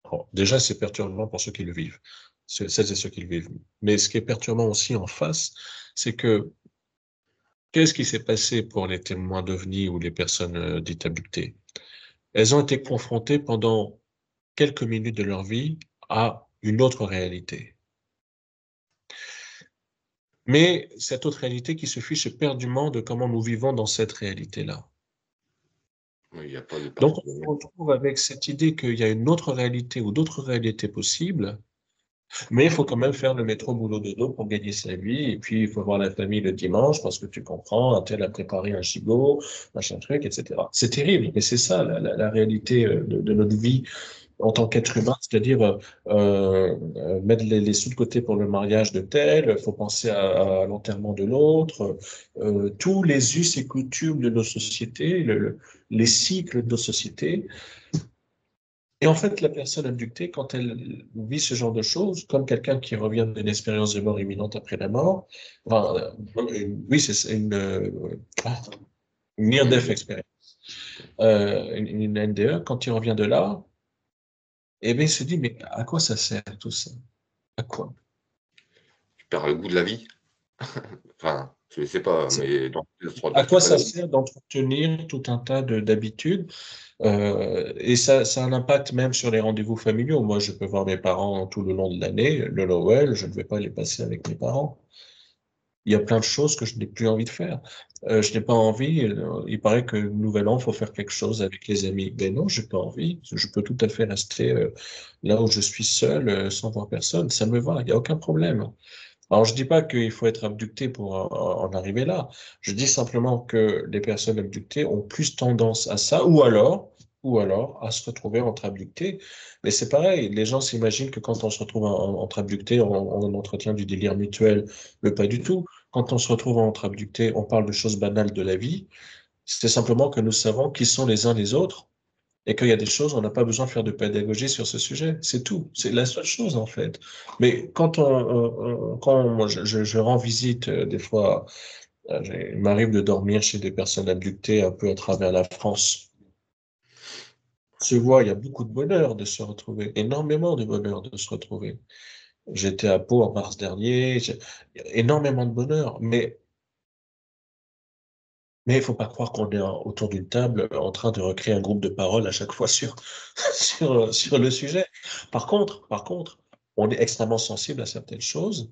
Speaker 2: bon, déjà c'est perturbant pour ceux qui le vivent, celles et ceux qui le vivent. Mais ce qui est perturbant aussi en face, c'est que qu'est-ce qui s'est passé pour les témoins d'OVNI ou les personnes dites abductées? Elles ont été confrontées pendant quelques minutes de leur vie à une autre réalité. Mais cette autre réalité qui se fiche éperdument de comment nous vivons dans cette réalité-là.
Speaker 1: il n'y a pas de
Speaker 2: Donc, on se
Speaker 1: particulier.
Speaker 2: retrouve avec cette idée qu'il y a une autre réalité ou d'autres réalités possibles, mais il faut quand même faire le métro boulot dodo pour gagner sa vie. Et puis, il faut voir la famille le dimanche parce que tu comprends, un tel a préparé un gigot, machin truc, etc. C'est terrible, mais c'est ça la réalité de notre vie en tant qu'être humain, c'est-à-dire mettre les sous de côté pour le mariage de tel, il faut penser à l'enterrement de l'autre, tous les us et coutumes de nos sociétés, les cycles de nos sociétés. Et en fait, la personne abductée, quand elle vit ce genre de choses, comme quelqu'un qui revient d'une expérience de mort imminente après la mort, enfin, oui, c'est une near-death
Speaker 1: Une-
Speaker 2: experience, une NDE, quand il revient de là, eh bien, il se dit, mais à quoi ça sert tout ça? À quoi?
Speaker 1: Tu perds le goût de la vie. Enfin, je ne sais pas,
Speaker 2: C'est-
Speaker 1: mais dans tous les
Speaker 2: À
Speaker 1: endroits, tu
Speaker 2: quoi
Speaker 1: perds la
Speaker 2: ça
Speaker 1: vie.
Speaker 2: sert d'entretenir tout un tas d'habitudes? Et ça a un impact même sur les rendez-vous familiaux. Moi, je peux voir mes parents tout le long de l'année. Le Noël, je ne vais pas les passer avec mes parents. Il y a plein de choses que je n'ai plus envie de faire. Je n'ai pas envie. Il paraît que le Nouvel An, faut faire quelque chose avec les amis. Mais non, j'ai pas envie. Je peux tout à fait rester là où je suis seul, sans voir personne. Ça me va. Il n'y a aucun problème. Alors, je dis pas qu'il faut être abducté pour en arriver là. Je dis simplement que les personnes abductées ont plus tendance à ça, ou alors à se retrouver entre abductés. Mais c'est pareil, les gens s'imaginent que quand on se retrouve entre abductés, on entretient du délire mutuel, mais pas du tout. Quand on se retrouve entre abductés, on parle de choses banales de la vie. C'est simplement que nous savons qui sont les uns les autres et qu'il y a des choses, on n'a pas besoin de faire de pédagogie sur ce sujet. C'est tout. C'est la seule chose, en fait. Mais quand je rends visite, des fois, il m'arrive de dormir chez des personnes abductées un peu à travers la France. Tu vois, il y a beaucoup de bonheur de se retrouver, énormément de bonheur de se retrouver. J'étais à Pau en mars dernier, il y a énormément de bonheur, mais Mais il faut pas croire qu'on est autour d'une table en train de recréer un groupe de parole à chaque fois sur, sur le sujet. Par contre, on est extrêmement sensible à certaines choses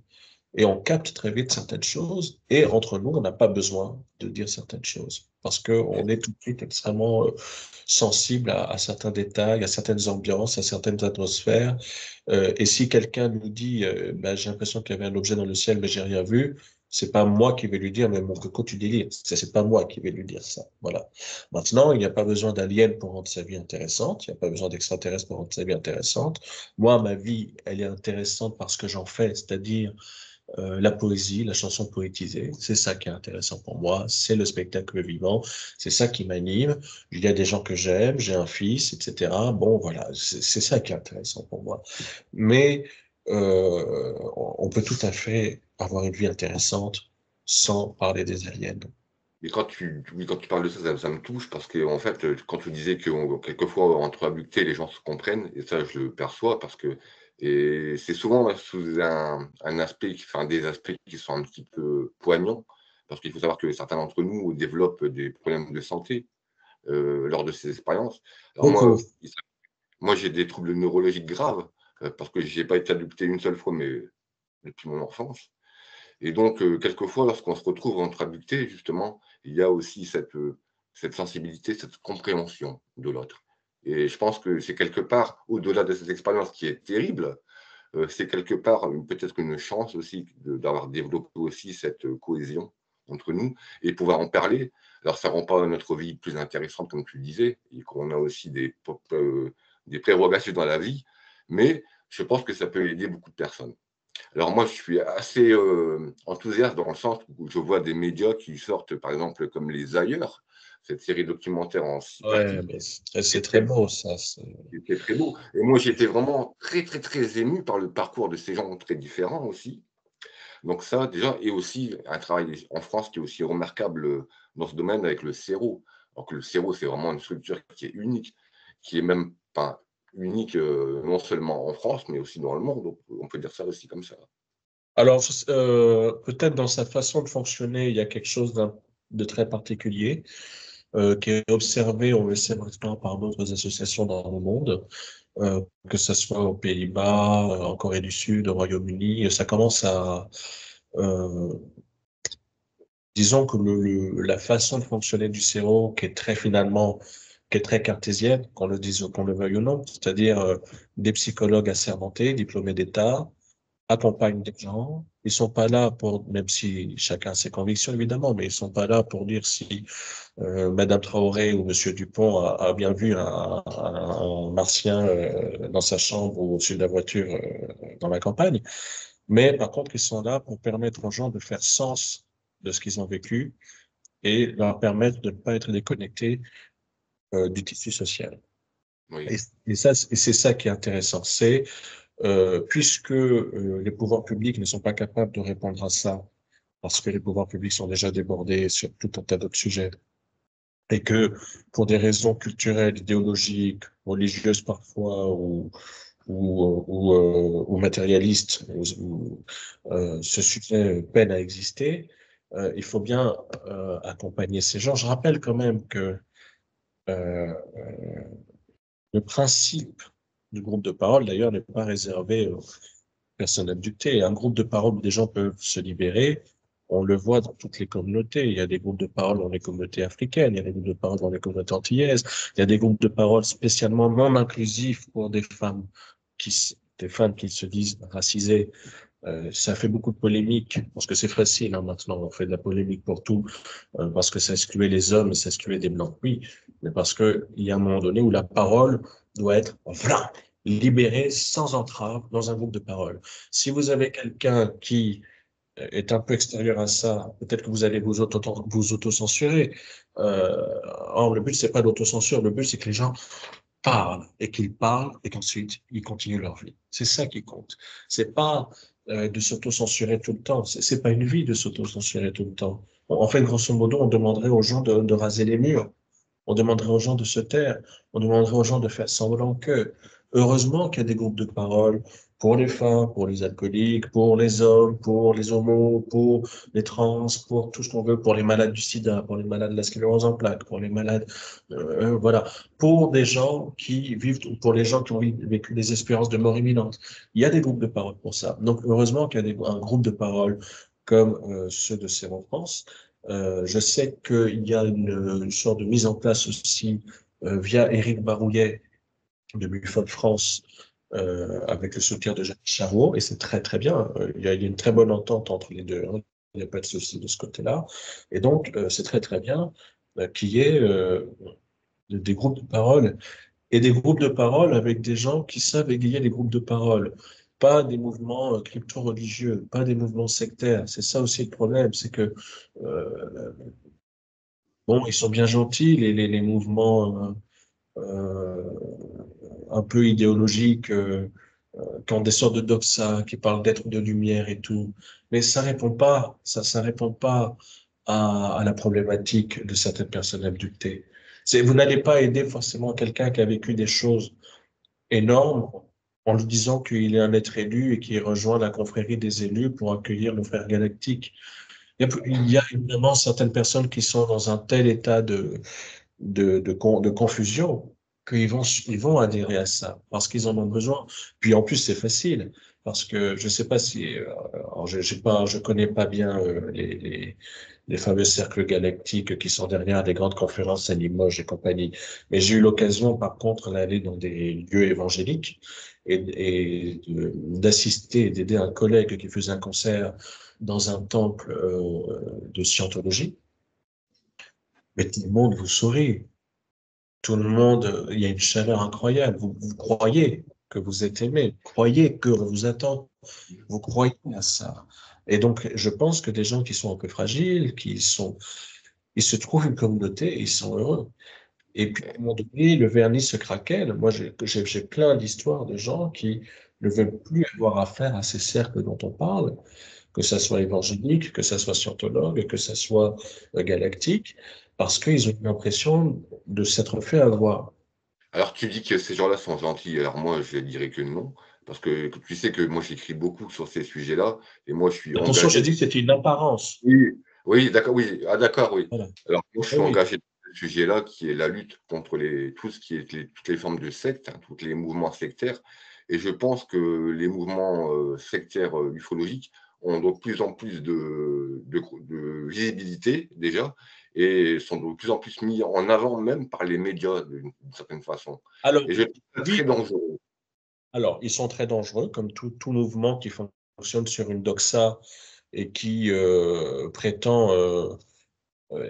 Speaker 2: et on capte très vite certaines choses. Et entre nous, on n'a pas besoin de dire certaines choses parce qu'on est tout de suite extrêmement sensible à certains détails, à certaines ambiances, à certaines atmosphères. Et si quelqu'un nous dit, ben, j'ai l'impression qu'il y avait un objet dans le ciel, mais j'ai rien vu, c'est pas moi qui vais lui dire, mais mon coco, tu délires. C'est pas moi qui vais lui dire ça. Voilà. Maintenant, il n'y a pas besoin d'aliens pour rendre sa vie intéressante. Il n'y a pas besoin d'extraterrestres pour rendre sa vie intéressante. Moi, ma vie, elle est intéressante parce que j'en fais, c'est-à-dire la poésie, la chanson poétisée. C'est ça qui est intéressant pour moi. C'est le spectacle vivant. C'est ça qui m'anime. Il y a des gens que j'aime, j'ai un fils, etc. Bon, voilà, c'est ça qui est intéressant pour moi. Mais on peut tout à fait avoir une vie intéressante sans parler des aliens.
Speaker 1: Et oui, quand tu parles de ça, ça me touche parce que en fait, quand tu disais que quelquefois entre abductés, les gens se comprennent, et ça je le perçois parce que et c'est souvent sous un aspect, enfin des aspects qui sont un petit peu poignants, parce qu'il faut savoir que certains d'entre nous développent des problèmes de santé lors de ces expériences. Alors
Speaker 2: Beaucoup.
Speaker 1: moi j'ai des troubles neurologiques graves parce que j'ai pas été abducté une seule fois, mais depuis mon enfance. Et donc, quelquefois, lorsqu'on se retrouve entre abductés, justement, il y a aussi cette sensibilité, cette compréhension de l'autre. Et je pense que c'est quelque part, au-delà de cette expérience qui est terrible, c'est quelque part peut-être une chance aussi d'avoir développé aussi cette cohésion entre nous et pouvoir en parler. Alors, ça rend pas notre vie plus intéressante, comme tu le disais, et qu'on a aussi des prérogatives dans la vie, mais je pense que ça peut aider beaucoup de personnes. Alors moi, je suis assez, enthousiaste dans le sens où je vois des médias qui sortent, par exemple, comme Les Ailleurs, cette série documentaire en 6
Speaker 2: Ouais,
Speaker 1: parties,
Speaker 2: mais
Speaker 1: qui
Speaker 2: c'est
Speaker 1: est
Speaker 2: très
Speaker 1: très
Speaker 2: beau, ça.
Speaker 1: qui était très beau. Et moi, j'étais vraiment très, très, très ému par le parcours de ces gens très différents aussi. Donc ça, déjà, et aussi un travail en France qui est aussi remarquable, dans ce domaine avec le Céro. Donc le Céro, c'est vraiment une structure qui est unique, qui est même pas unique, non seulement en France, mais aussi dans le monde. On peut dire ça aussi comme ça.
Speaker 2: Alors, peut-être dans sa façon de fonctionner, il y a quelque chose de très particulier qui est observé, on le sait maintenant, par d'autres associations dans le monde, que ce soit aux Pays-Bas, en Corée du Sud, au Royaume-Uni. Ça commence euh, disons que la façon de fonctionner du cerveau, qui est très finalement, qui est très cartésienne, qu'on le dise, qu'on le veuille ou non, c'est-à-dire des psychologues assermentés, diplômés d'État, accompagnent des gens. Ils sont pas là pour, même si chacun a ses convictions évidemment, mais ils sont pas là pour dire si Madame Traoré ou Monsieur Dupont a bien vu un martien dans sa chambre ou au-dessus de la voiture dans la campagne. Mais par contre, ils sont là pour permettre aux gens de faire sens de ce qu'ils ont vécu et leur permettre de ne pas être déconnectés du tissu social.
Speaker 1: Oui.
Speaker 2: Et, et c'est ça qui est intéressant. C'est puisque les pouvoirs publics ne sont pas capables de répondre à ça, parce que les pouvoirs publics sont déjà débordés sur tout un tas d'autres sujets, et que pour des raisons culturelles, idéologiques, religieuses parfois, ou matérialistes, ce sujet peine à exister, il faut bien accompagner ces gens. Je rappelle quand même que euh, le principe du groupe de parole, d'ailleurs, n'est pas réservé aux personnes abductées. Un groupe de parole où des gens peuvent se libérer, on le voit dans toutes les communautés. Il y a des groupes de parole dans les communautés africaines, il y a des groupes de parole dans les communautés antillaises, il y a des groupes de parole spécialement non inclusifs pour des femmes des femmes qui se disent racisées. Ça fait beaucoup de polémiques parce que c'est facile hein, maintenant. On fait de la polémique pour tout parce que ça excluait les hommes, ça excluait des blancs. Oui, mais parce que il y a un moment donné où la parole doit être voilà, libérée sans entrave dans un groupe de parole. Si vous avez quelqu'un qui est un peu extérieur à ça, peut-être que vous allez vous auto-censurer. Or, le but, c'est pas d'autocensure. Le but, c'est que les gens parlent et qu'ils parlent et qu'ensuite ils continuent leur vie. C'est ça qui compte. C'est pas de s'auto-censurer tout le temps. C'est pas une vie de s'auto-censurer tout le temps. En fait, grosso modo, on demanderait aux gens de raser les murs. On demanderait aux gens de se taire. On demanderait aux gens de faire semblant que. Heureusement qu'il y a des groupes de parole pour les femmes, pour les alcooliques, pour les hommes, pour les homos, pour les trans, pour tout ce qu'on veut, pour les malades du sida, pour les malades de la sclérose en plaques, pour les malades, voilà, pour des gens qui vivent, pour les gens qui ont vécu des expériences de mort imminente. Il y a des groupes de parole pour ça. Donc, heureusement qu'il y a un groupe de parole comme ceux de Serre France. Je sais qu'il y a une sorte de mise en place aussi via Éric Barouillet de MUFON France avec le soutien de Jacques Charot, et c'est très très bien. Il y a une très bonne entente entre les deux, hein. Il n'y a pas de souci de ce côté-là. Et donc, c'est très très bien qu'il y ait des groupes de parole, et des groupes de parole avec des gens qui savent égayer les groupes de parole. Pas des mouvements crypto-religieux, pas des mouvements sectaires. C'est ça aussi le problème, c'est que euh, bon, ils sont bien gentils, les mouvements un peu idéologiques, qui ont des sortes de doxa, qui parlent d'être de lumière et tout. Mais ça répond pas à la problématique de certaines personnes abductées. Vous n'allez pas aider forcément quelqu'un qui a vécu des choses énormes en lui disant qu'il est un être élu et qu'il rejoint la confrérie des élus pour accueillir le frère galactique. Il y a évidemment certaines personnes qui sont dans un tel état de confusion qu'ils vont adhérer à ça parce qu'ils en ont besoin. Puis en plus, c'est facile parce que je sais pas si, alors je connais pas bien les fameux cercles galactiques qui sont derrière les grandes conférences à Limoges et compagnie. Mais j'ai eu l'occasion, par contre, d'aller dans des lieux évangéliques d'assister et d'aider un collègue qui faisait un concert dans un temple de scientologie. Mais tout le monde vous sourit. Tout le monde, il y a une chaleur incroyable. Vous croyez que vous êtes aimé, croyez que on vous attend, vous croyez à ça. Et donc, je pense que des gens qui sont un peu fragiles, ils se trouvent une communauté et ils sont heureux. Et puis, à un moment donné, le vernis se craquelle. Moi, j'ai plein d'histoires de gens qui ne veulent plus avoir affaire à ces cercles dont on parle, que ça soit évangélique, que ça soit scientologue, que ça soit galactique, parce qu'ils ont l'impression de s'être fait avoir.
Speaker 1: Alors, tu dis que ces gens-là sont gentils. Alors moi, je dirais que non, parce que tu sais que moi, j'écris beaucoup sur ces sujets-là, et moi, je suis
Speaker 2: Attention, j'ai
Speaker 1: engagé.
Speaker 2: dit que c'était une apparence.
Speaker 1: Oui, oui, d'accord, oui. Ah, d'accord, oui.
Speaker 2: Voilà.
Speaker 1: Alors, moi, je
Speaker 2: Oui,
Speaker 1: suis
Speaker 2: oui.
Speaker 1: engagé sur ce sujet-là, qui est la lutte contre tout ce qui est toutes les formes de sectes, hein, tous les mouvements sectaires. Et je pense que les mouvements sectaires ufologiques ont de plus en plus de visibilité déjà, et sont de plus en plus mis en avant même par les médias d'une certaine façon.
Speaker 2: Alors,
Speaker 1: Et je trouve ça très
Speaker 2: oui,
Speaker 1: dangereux.
Speaker 2: alors, ils sont très dangereux, comme tout mouvement qui fonctionne sur une doxa et qui prétend,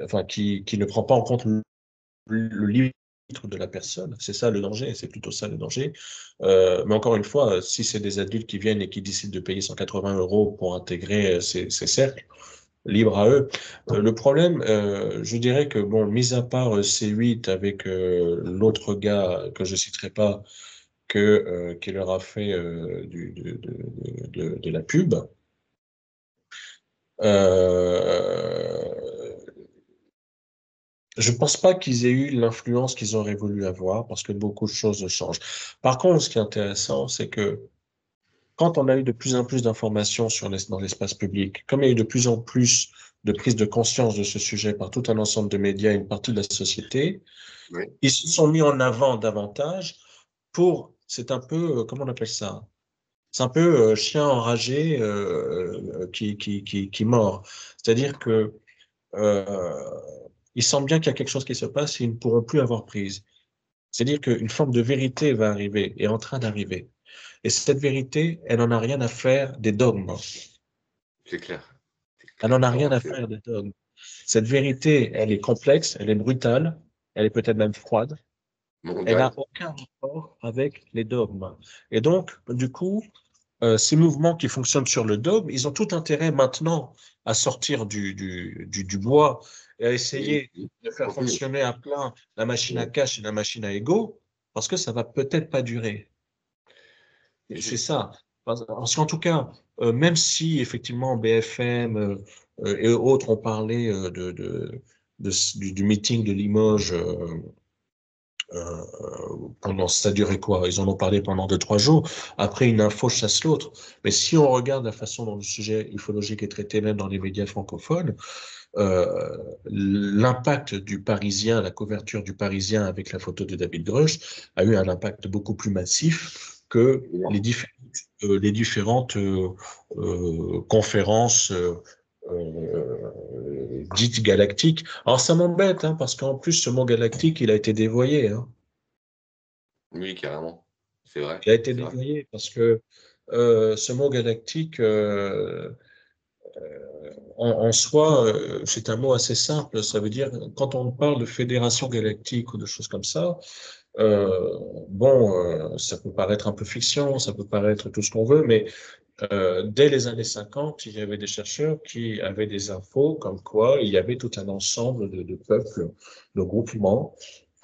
Speaker 2: enfin, qui ne prend pas en compte le libre de la personne. C'est ça le danger, c'est plutôt ça le danger. Mais encore une fois, si c'est des adultes qui viennent et qui décident de payer 180 euros pour intégrer ces cercles, libre à eux. Le problème, je dirais que, bon, mis à part C8 avec l'autre gars que je citerai pas, qui leur a fait de la pub, euh, je pense pas qu'ils aient eu l'influence qu'ils auraient voulu avoir parce que beaucoup de choses changent. Par contre, ce qui est intéressant, c'est que quand on a eu de plus en plus d'informations dans l'espace public, comme il y a eu de plus en plus de prise de conscience de ce sujet par tout un ensemble de médias et une partie de la société,
Speaker 1: Oui,
Speaker 2: ils se sont mis en avant davantage c'est un peu, comment on appelle ça? C'est un peu chien enragé qui mord. C'est-à-dire que euh, ils sentent bien qu'il y a quelque chose qui se passe et ils ne pourront plus avoir prise. C'est-à-dire qu'une forme de vérité va arriver, est en train d'arriver. Et cette vérité, elle n'en a rien à faire des dogmes.
Speaker 1: c'est clair. C'est
Speaker 2: Elle
Speaker 1: clair.
Speaker 2: n'en a rien
Speaker 1: Alors,
Speaker 2: à faire des dogmes. Cette vérité, elle est complexe, elle est brutale, elle est peut-être même froide. Elle n'a
Speaker 1: mondial.
Speaker 2: aucun rapport avec les dogmes. Et donc, du coup, ces mouvements qui fonctionnent sur le dogme, ils ont tout intérêt maintenant à sortir du bois et à
Speaker 1: Oui,
Speaker 2: essayer
Speaker 1: oui.
Speaker 2: de faire
Speaker 1: Continue.
Speaker 2: fonctionner à plein la machine à
Speaker 1: Ouais.
Speaker 2: cash et la machine à ego, parce que ça va peut-être pas durer. Et c'est
Speaker 1: Je-
Speaker 2: ça. Parce qu'en tout cas, même si effectivement BFM et autres ont parlé du meeting de Limoges Euh, ça a duré quoi? Ils en ont parlé pendant 2, 3 jours. Après, une info chasse l'autre. Mais si on regarde la façon dont le sujet ufologique est traité, même dans les médias francophones, l'impact du Parisien, la couverture du Parisien avec la photo de David Grush a eu un impact beaucoup plus massif que les différentes conférences dites galactiques. Alors ça m'embête, hein, parce qu'en plus ce mot galactique, il a été dévoyé. Hein.
Speaker 1: Oui, carrément. C'est vrai,
Speaker 2: Il a été
Speaker 1: c'est vrai.
Speaker 2: dévoyé parce que ce mot galactique, en soi, c'est un mot assez simple. Ça veut dire, quand on parle de fédération galactique ou de choses comme ça, euh, bon, ça peut paraître un peu fiction, ça peut paraître tout ce qu'on veut, mais dès les années 50, il y avait des chercheurs qui avaient des infos comme quoi il y avait tout un ensemble de peuples, de groupements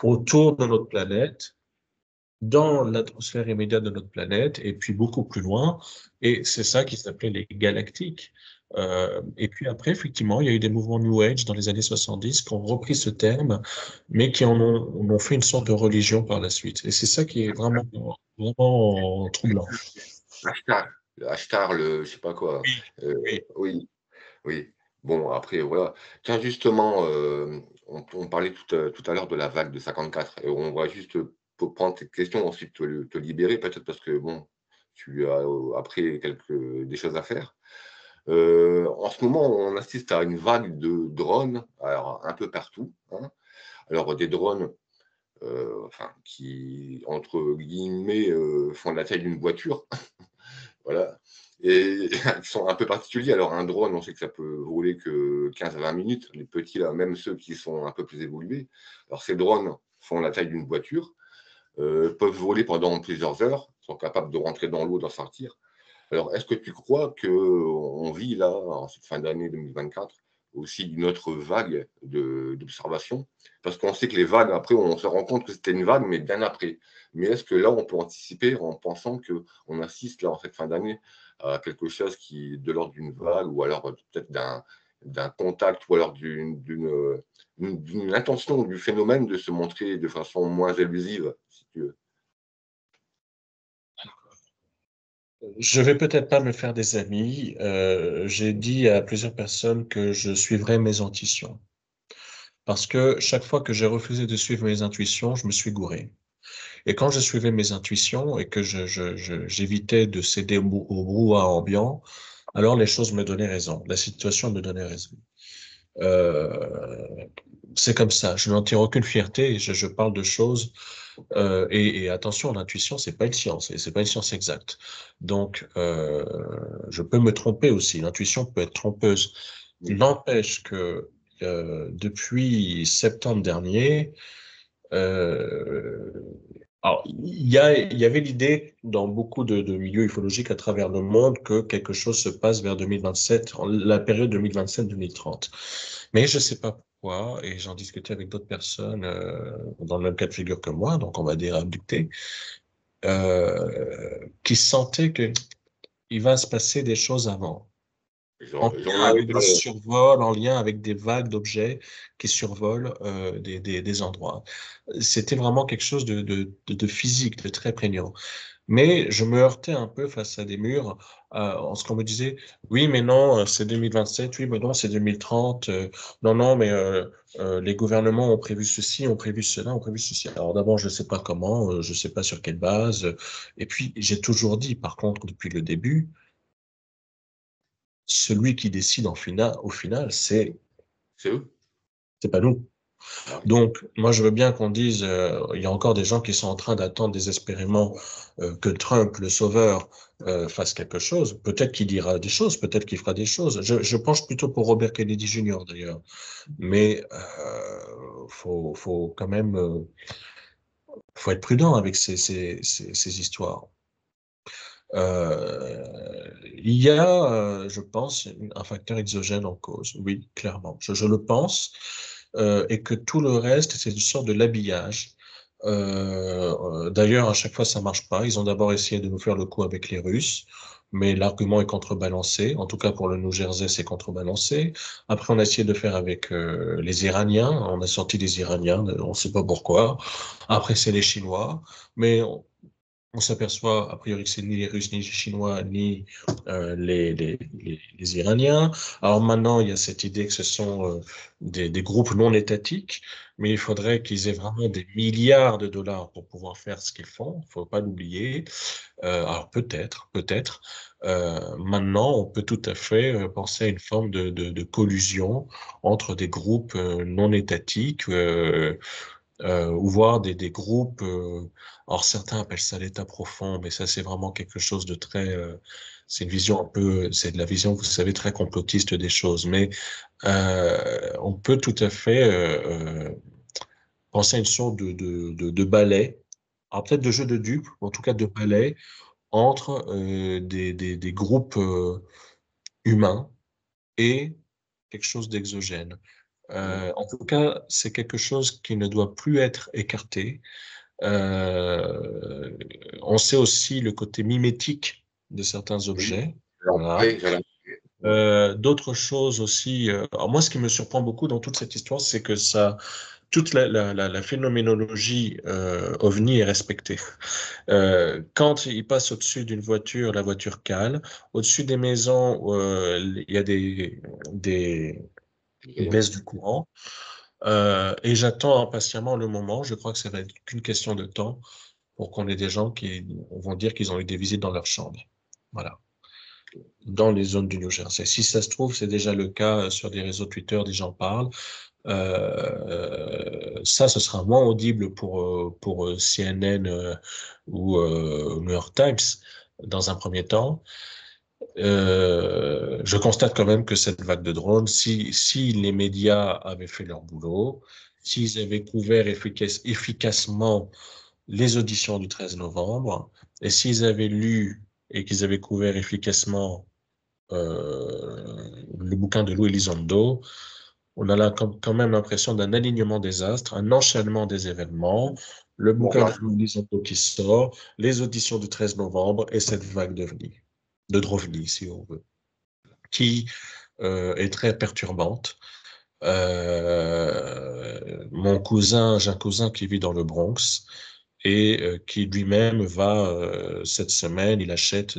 Speaker 2: autour de notre planète, dans l'atmosphère immédiate de notre planète, et puis beaucoup plus loin, et c'est ça qui s'appelait les galactiques. Et puis après, effectivement, il y a eu des mouvements New Age dans les années 70 qui ont repris ce terme, mais qui en ont fait une sorte de religion par la suite. Et c'est ça qui est vraiment, vraiment troublant.
Speaker 1: Ashtar, Ashtar, je sais pas quoi.
Speaker 2: Oui, oui.
Speaker 1: Oui, oui. Bon, après, voilà. Tiens, justement, on parlait tout à l'heure de la vague de 54 et on va juste pour prendre cette question, ensuite te libérer peut-être parce que bon, tu as après des choses à faire. En ce moment, on assiste à une vague de drones, alors un peu partout, hein. Alors des drones, enfin, qui, entre guillemets, font la taille d'une voiture. Voilà. Et qui sont un peu particuliers. Alors, un drone, on sait que ça peut voler que 15 à 20 minutes. Les petits, là, même ceux qui sont un peu plus évolués. Alors, ces drones font la taille d'une voiture, peuvent voler pendant plusieurs heures, sont capables de rentrer dans l'eau, d'en sortir. Alors, est-ce que tu crois qu'on vit là, en cette fin d'année 2024, aussi une autre vague d'observation? Parce qu'on sait que les vagues, après, on se rend compte que c'était une vague, mais bien après. Mais est-ce que là, on peut anticiper en pensant qu'on assiste là, en cette fin d'année, à quelque chose qui est de l'ordre d'une vague, ou alors peut-être d'un contact, ou alors d'une intention du phénomène de se montrer de façon moins élusive, si tu veux.
Speaker 2: Je vais peut-être pas me faire des amis. J'ai dit à plusieurs personnes que je suivrais mes intuitions. Parce que chaque fois que j'ai refusé de suivre mes intuitions, je me suis gouré. Et quand je suivais mes intuitions et que j'évitais de céder au brouhaha ambiant, alors les choses me donnaient raison. La situation me donnait raison. Euh, c'est comme ça. Je n'en tire aucune fierté. Je parle de choses. Et attention, l'intuition, c'est pas une science. Et c'est pas une science exacte. Donc, je peux me tromper aussi. L'intuition peut être trompeuse. N'empêche que depuis septembre dernier, euh, alors, il y avait l'idée dans beaucoup de milieux ufologiques à travers le monde que quelque chose se passe vers 2027, la période 2027-2030. Mais je sais pas pourquoi, et j'en discutais avec d'autres personnes dans le même cas de figure que moi, donc on va dire abductés, qui sentaient que il va se passer des choses avant. En
Speaker 1: J'en
Speaker 2: lien
Speaker 1: avais
Speaker 2: avec des
Speaker 1: parlé.
Speaker 2: survols, en lien avec des vagues d'objets qui survolent des endroits. C'était vraiment quelque chose de physique, de très prégnant. Mais je me heurtais un peu face à des murs en ce qu'on me disait, oui, mais non, c'est 2027, oui, mais non, c'est 2030, non, non, mais les gouvernements ont prévu ceci, ont prévu cela, ont prévu ceci. Alors d'abord, je ne sais pas comment, je ne sais pas sur quelle base. Et puis, j'ai toujours dit, par contre, depuis le début, celui qui décide au final,
Speaker 1: C'est eux?
Speaker 2: c'est pas nous.
Speaker 1: Ah oui.
Speaker 2: Donc, moi, je veux bien qu'on dise, il y a encore des gens qui sont en train d'attendre désespérément que Trump, le sauveur, fasse quelque chose. Peut-être qu'il dira des choses, peut-être qu'il fera des choses. Je penche plutôt pour Robert Kennedy Jr. d'ailleurs, mais faut quand même, faut être prudent avec ces histoires. Il y a, je pense, un facteur exogène en cause. Oui, clairement. Je le pense. Et que tout le reste, c'est une sorte de l'habillage. D'ailleurs, à chaque fois, ça marche pas. Ils ont d'abord essayé de nous faire le coup avec les Russes, mais l'argument est contrebalancé. En tout cas, pour le New Jersey, c'est contrebalancé. Après, on a essayé de faire avec les Iraniens. On a sorti des Iraniens, on ne sait pas pourquoi. Après, c'est les Chinois. Mais on s'aperçoit a priori que c'est ni les Russes, ni les Chinois, ni les Iraniens. Alors maintenant, il y a cette idée que ce sont des groupes non étatiques, mais il faudrait qu'ils aient vraiment des milliards de dollars pour pouvoir faire ce qu'ils font. Il faut pas l'oublier. Alors peut-être. Maintenant, on peut tout à fait penser à une forme de collusion entre des groupes non étatiques. Ou voir des groupes. Alors certains appellent ça l'état profond, mais ça c'est vraiment quelque chose de très. C'est une vision un peu, c'est de la vision, vous savez, très complotiste des choses. Mais on peut tout à fait penser à une sorte de balai, alors peut-être de jeu de dupes, en tout cas de balai entre des groupes humains et quelque chose d'exogène. En tout cas, c'est quelque chose qui ne doit plus être écarté. Euh, on sait aussi le côté mimétique de certains
Speaker 1: Oui,
Speaker 2: objets.
Speaker 1: alors,
Speaker 2: Voilà.
Speaker 1: oui, j'allais-
Speaker 2: D'autres choses aussi. Alors moi, ce qui me surprend beaucoup dans toute cette histoire, c'est que ça, toute la phénoménologie ovni est respectée. Quand il passe au-dessus d'une voiture, la voiture cale. Au-dessus des maisons, il y a des baisses du courant. Et j'attends impatiemment le moment. Je crois que ça va être qu'une question de temps pour qu'on ait des gens qui vont dire qu'ils ont eu des visites dans leur chambre. Voilà. Dans les zones du New Jersey. Si ça se trouve, c'est déjà le cas sur des réseaux Twitter, des gens parlent. Ça, ce sera moins audible pour CNN ou New York Times dans un premier temps. Je constate quand même que cette vague de drones, si les médias avaient fait leur boulot, s'ils avaient couvert efficacement les auditions du 13 novembre, et s'ils avaient lu et qu'ils avaient couvert efficacement le bouquin de Louis Elizondo, on a là quand même l'impression d'un alignement des astres, un enchaînement des événements, le
Speaker 1: Bon,
Speaker 2: bouquin de
Speaker 1: remarque,
Speaker 2: Louis Elizondo qui sort, les auditions du 13 novembre et cette vague de Drovni, si on veut, qui est très perturbante. J'ai un cousin qui vit dans le Bronx et qui lui-même va cette semaine, il achète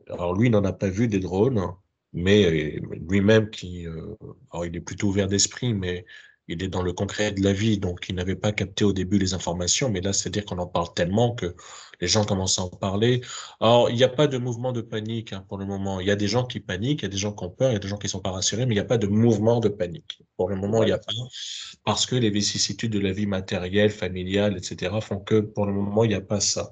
Speaker 2: alors lui, il n'en a pas vu des drones, mais lui-même alors il est plutôt ouvert d'esprit, mais il est dans le concret de la vie, donc il n'avait pas capté au début les informations, mais là, c'est-à-dire qu'on en parle tellement que les gens commencent à en parler. Alors, il n'y a pas de mouvement de panique hein, pour le moment. Il y a des gens qui paniquent, il y a des gens qui ont peur, il y a des gens qui sont pas rassurés, mais il n'y a pas de mouvement de panique. Pour le moment, il n'y
Speaker 1: ouais.
Speaker 2: a pas, parce que les vicissitudes de la vie matérielle, familiale, etc., font que pour le moment, il n'y a pas ça.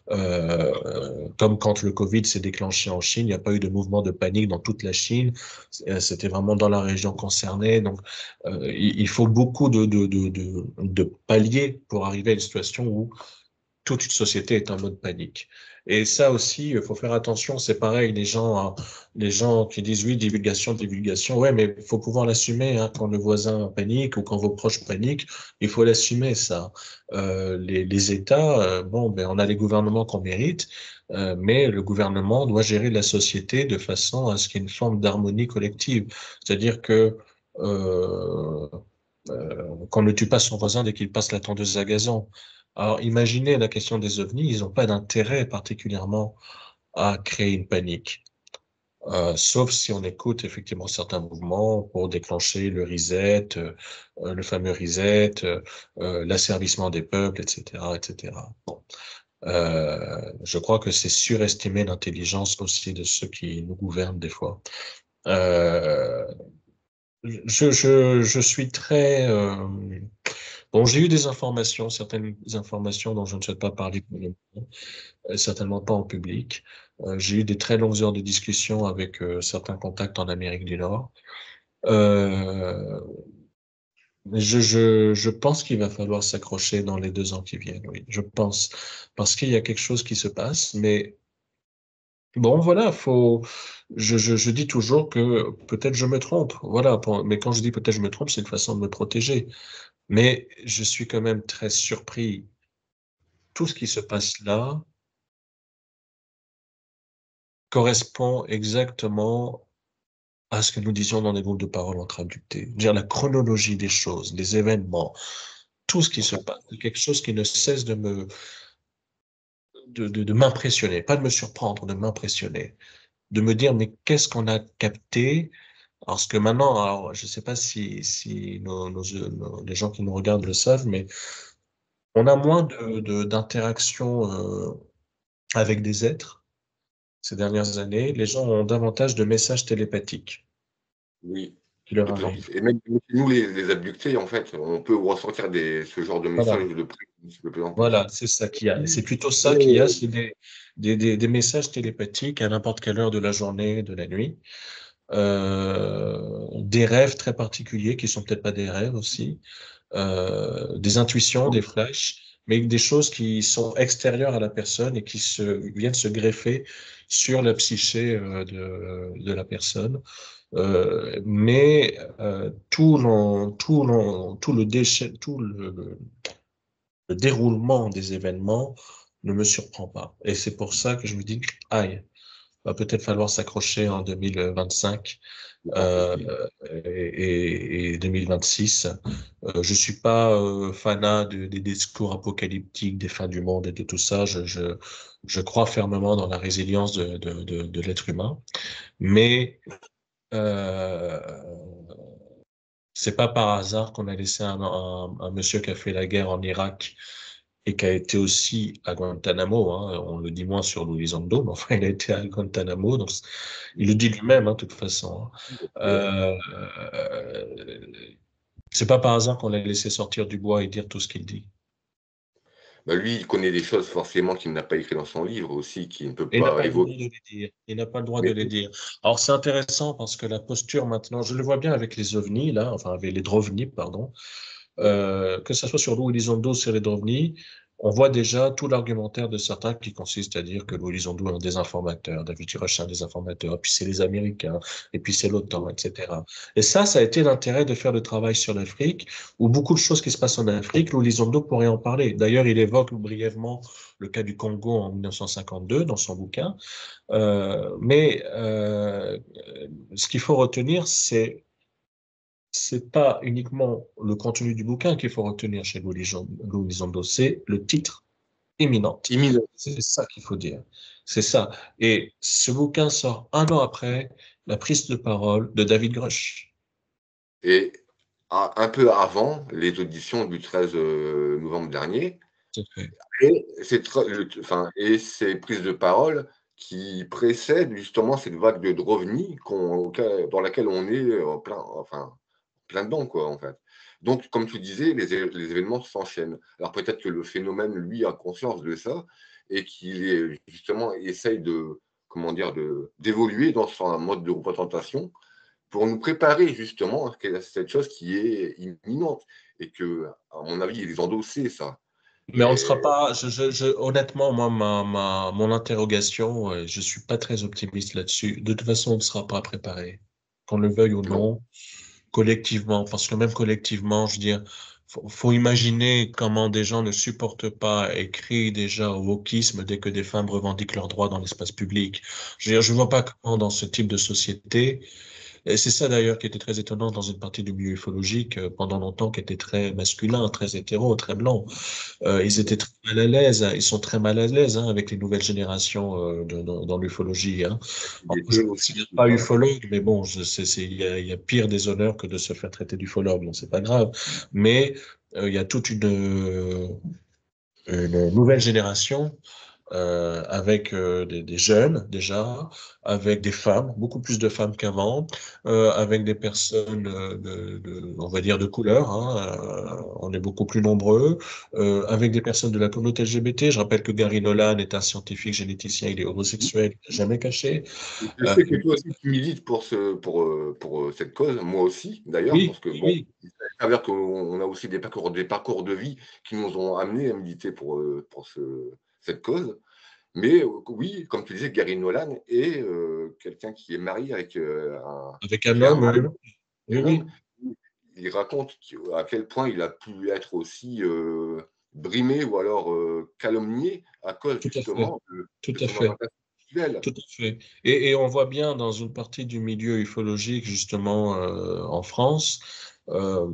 Speaker 2: Comme quand le Covid s'est déclenché en Chine, il n'y a pas eu de mouvement de panique dans toute la Chine. C'était vraiment dans la région concernée. Donc, il faut beaucoup de paliers pour arriver à une situation où toute une société est en mode panique. Et ça aussi, il faut faire attention. C'est pareil, les gens qui disent oui, divulgation, divulgation. Ouais, mais il faut pouvoir l'assumer, hein, quand le voisin panique ou quand vos proches paniquent, il faut l'assumer, ça. Les États, bon, ben, on a les gouvernements qu'on mérite, mais le gouvernement doit gérer la société de façon à ce qu'il y ait une forme d'harmonie collective. C'est-à-dire que, euh, qu'on ne tue pas son voisin dès qu'il passe la tondeuse à gazon. Alors, imaginez la question des ovnis, ils n'ont pas d'intérêt particulièrement à créer une panique, sauf si on écoute effectivement certains mouvements pour déclencher le reset, le fameux reset, l'asservissement des peuples, etc., etc. Bon. Je crois que c'est surestimer l'intelligence aussi de ceux qui nous gouvernent des fois. Euh, je suis très bon, j'ai eu des informations, certaines informations dont je ne souhaite pas parler pour le moment, certainement pas en public. J'ai eu des très longues heures de discussion avec certains contacts en Amérique du Nord. Euh, je pense qu'il va falloir s'accrocher dans les 2 ans qui viennent, oui, je pense, parce qu'il y a quelque chose qui se passe, mais bon, voilà, je dis toujours que peut-être je me trompe, voilà, mais quand je dis peut-être je me trompe, c'est une façon de me protéger. Mais je suis quand même très surpris. Tout ce qui se passe là correspond exactement à ce que nous disions dans les groupes de parole entre adultés. Dire la chronologie des choses, des événements, tout ce qui se passe, c'est quelque chose qui ne cesse de m'impressionner, pas de me surprendre, de m'impressionner, de me dire mais qu'est-ce qu'on a capté? Parce que maintenant, alors, je ne sais pas si les gens qui nous regardent le savent, mais on a moins d'interactions avec des êtres ces dernières années. Les gens ont davantage de messages télépathiques
Speaker 1: Oui.
Speaker 2: qui leur arrivent.
Speaker 1: Et même nous, les abductés, en fait, on peut ressentir ce genre de
Speaker 2: Voilà.
Speaker 1: messages de plus en plus.
Speaker 2: Voilà, c'est ça qu'il y a. Et c'est plutôt ça qu'il y a,
Speaker 1: Mais,
Speaker 2: c'est des messages télépathiques à n'importe quelle heure de la journée, de la nuit. Des rêves très particuliers qui sont peut-être pas des rêves aussi, des intuitions, des flashs, mais des choses qui sont extérieures à la personne et viennent se greffer sur la psyché de la personne. Mais tout le déchet, le déroulement des événements ne me surprend pas. Et c'est pour ça que je me dis, aïe, va peut-être falloir s'accrocher en 2025
Speaker 1: c'est
Speaker 2: euh,
Speaker 1: possible.
Speaker 2: et 2026. Je suis pas fanat des discours apocalyptiques, des fins du monde et de tout ça. Je crois fermement dans la résilience de l'être humain. Mais euh, c'est pas par hasard qu'on a laissé un monsieur qui a fait la guerre en Irak et qui a été aussi à Guantanamo, hein. On le dit moins sur Louis Elizondo, mais enfin, il a été à Guantanamo, donc il le dit lui-même, hein, de toute façon, hein.
Speaker 1: C'est vrai.
Speaker 2: C'est pas par hasard qu'on l'a laissé sortir du bois et dire tout ce qu'il dit.
Speaker 1: Bah, lui, il connaît des choses forcément qu'il n'a pas écrit dans son livre aussi, qu'il ne peut
Speaker 2: Et il n'a
Speaker 1: pas
Speaker 2: pas le droit
Speaker 1: évoquer.
Speaker 2: de les dire. Il n'a pas le droit de
Speaker 1: Mais
Speaker 2: les dire. Alors, c'est intéressant parce que la posture maintenant, je le vois bien avec les ovnis, là, enfin, avec les drovnis, pardon. Que ce soit sur Louis Elizondo, sur les Drovni, on voit déjà tout l'argumentaire de certains qui consiste à dire que Louis Elizondo est un désinformateur, David Hirosh est un désinformateur, puis c'est les Américains, et puis c'est l'OTAN, etc. Et ça a été l'intérêt de faire le travail sur l'Afrique, où beaucoup de choses qui se passent en Afrique, Louis Elizondo pourrait en parler. D'ailleurs, il évoque brièvement le cas du Congo en 1952 dans son bouquin. Mais ce qu'il faut retenir, c'est pas uniquement le contenu du bouquin qu'il faut retenir chez Louis Elizondo, c'est le titre, Imminente.
Speaker 1: imminent.
Speaker 2: C'est ça qu'il faut dire. C'est ça. Et ce bouquin sort un an après la prise de parole de David Grush.
Speaker 1: Et un peu avant les auditions du 13 novembre dernier,
Speaker 2: Tout à fait.
Speaker 1: et et ces prises de parole qui précèdent justement cette vague de Drovni dans laquelle on est plein dedans, quoi, en fait. Donc, comme tu disais, les événements s'enchaînent. Alors peut-être que le phénomène, lui, a conscience de ça et qu'il est justement essaye de, comment dire, d'évoluer dans son mode de représentation pour nous préparer justement à cette chose qui est imminente et que, à mon avis, ils endossaient ça.
Speaker 2: Mais on ne sera
Speaker 1: Et
Speaker 2: pas, honnêtement, moi, mon interrogation, je suis pas très optimiste là-dessus. De toute façon, on ne sera pas préparé, qu'on le veuille ou
Speaker 1: non,
Speaker 2: non, collectivement, parce que même collectivement, je veux dire, faut imaginer comment des gens ne supportent pas et crient déjà au wokisme dès que des femmes revendiquent leurs droits dans l'espace public. Je veux dire, je vois pas comment dans ce type de société, et c'est ça d'ailleurs qui était très étonnant dans une partie du milieu ufologique, pendant longtemps, qui était très masculin, très hétéro, très blanc. Ils étaient très mal à l'aise, hein. Ils sont très mal à l'aise, hein, avec les nouvelles générations dans l'ufologie, hein.
Speaker 1: il
Speaker 2: Alors, je
Speaker 1: était
Speaker 2: ne me
Speaker 1: aussi,
Speaker 2: considère pas ufologue, mais bon, il y a pire déshonneur que de se faire traiter d'ufologue, donc c'est pas grave. Mais il y a toute une nouvelle génération avec des jeunes déjà, avec des femmes, beaucoup plus de femmes qu'avant, avec des personnes on va dire de couleur, hein, on est beaucoup plus nombreux, avec des personnes de la communauté LGBT. Je rappelle que Gary Nolan est un scientifique généticien, il est homosexuel, il n'a jamais caché.
Speaker 1: je
Speaker 2: Euh,
Speaker 1: sais que toi aussi tu milites pour cette cause, moi aussi d'ailleurs,
Speaker 2: oui,
Speaker 1: parce que
Speaker 2: oui,
Speaker 1: bon,
Speaker 2: oui.
Speaker 1: il s'avère qu'on a aussi des parcours de vie qui nous ont amenés à militer pour cette cause. Mais oui, comme tu disais, Gary Nolan est quelqu'un qui est marié avec
Speaker 2: Avec un
Speaker 1: qui est
Speaker 2: homme, oui, oui,
Speaker 1: un
Speaker 2: oui.
Speaker 1: homme. il raconte à quel point il a pu être aussi brimé ou alors calomnié à cause
Speaker 2: Tout à fait,
Speaker 1: justement
Speaker 2: tout
Speaker 1: de
Speaker 2: à
Speaker 1: son
Speaker 2: fait.
Speaker 1: orientation sexuelle.
Speaker 2: Tout à fait. Et on voit bien dans une partie du milieu ufologique, justement, en France, euh,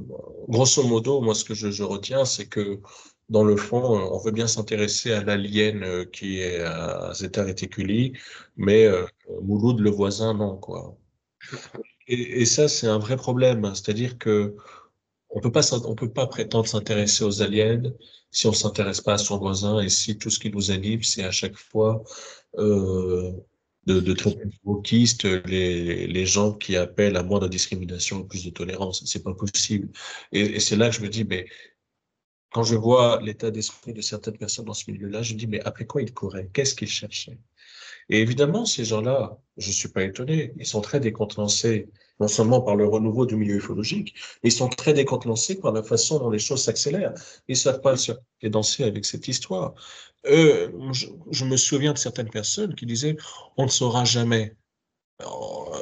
Speaker 2: grosso modo, moi, ce que je retiens, c'est que, dans le fond, on veut bien s'intéresser à l'alien qui est à Zeta Reticuli, mais Mouloud, le voisin, non, quoi. Et ça, c'est un vrai problème. C'est-à-dire que on peut pas prétendre s'intéresser aux aliens si on s'intéresse pas à son voisin et si tout ce qui nous anime, c'est à chaque fois euh, de traiter de wokistes les gens qui appellent à moins de discrimination et plus de tolérance. C'est pas possible. Et c'est là que je me dis, mais quand je vois l'état d'esprit de certaines personnes dans ce milieu-là, je me dis, mais après quoi ils couraient? Qu'est-ce qu'ils cherchaient? Et évidemment, ces gens-là, je suis pas étonné, ils sont très décontenancés, non seulement par le renouveau du milieu ufologique, mais ils sont très décontenancés par la façon dont les choses s'accélèrent. Ils savent pas se danser avec cette histoire. Je me souviens de certaines personnes qui disaient, on ne saura jamais.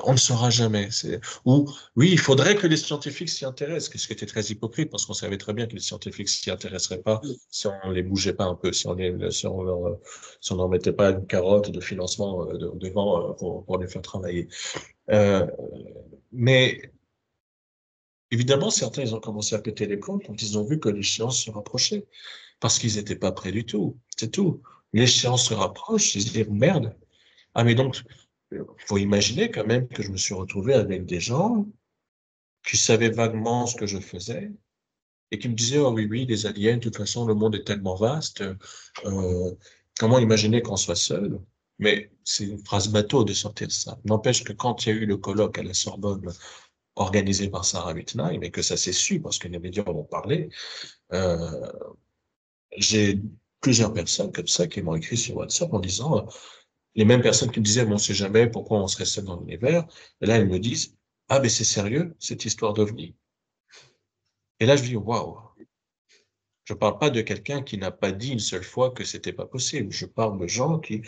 Speaker 2: On ne saura jamais. Ou oui, il faudrait que les scientifiques s'y intéressent, ce qui était très hypocrite parce qu'on savait très bien que les scientifiques s'y intéresseraient pas si on les bougeait pas un peu, si on leur mettait pas une carotte de financement devant pour les faire travailler. Euh, mais évidemment, certains ils ont commencé à péter les plombs quand ils ont vu que l'échéance se rapprochait parce qu'ils n'étaient pas prêts du tout. C'est tout. L'échéance se rapproche, ils se disent merde. Ah mais donc faut imaginer quand même que je me suis retrouvé avec des gens qui savaient vaguement ce que je faisais et qui me disaient, oh oui, oui, les aliens, de toute façon, le monde est tellement vaste, euh, comment imaginer qu'on soit seul? Mais c'est une phrase bateau de sortir ça. N'empêche que quand il y a eu le colloque à la Sorbonne organisé par Sarah Wittnheim et que ça s'est su parce que les médias en ont parlé, euh, j'ai plusieurs personnes comme ça qui m'ont écrit sur WhatsApp en disant, les mêmes personnes qui me disaient, bon, on sait jamais pourquoi on serait seul dans l'univers, et là, elles me disent, ah, mais c'est sérieux, cette histoire d'OVNI. Et là, je dis, waouh, je parle pas de quelqu'un qui n'a pas dit une seule fois que c'était pas possible. Je parle de gens qui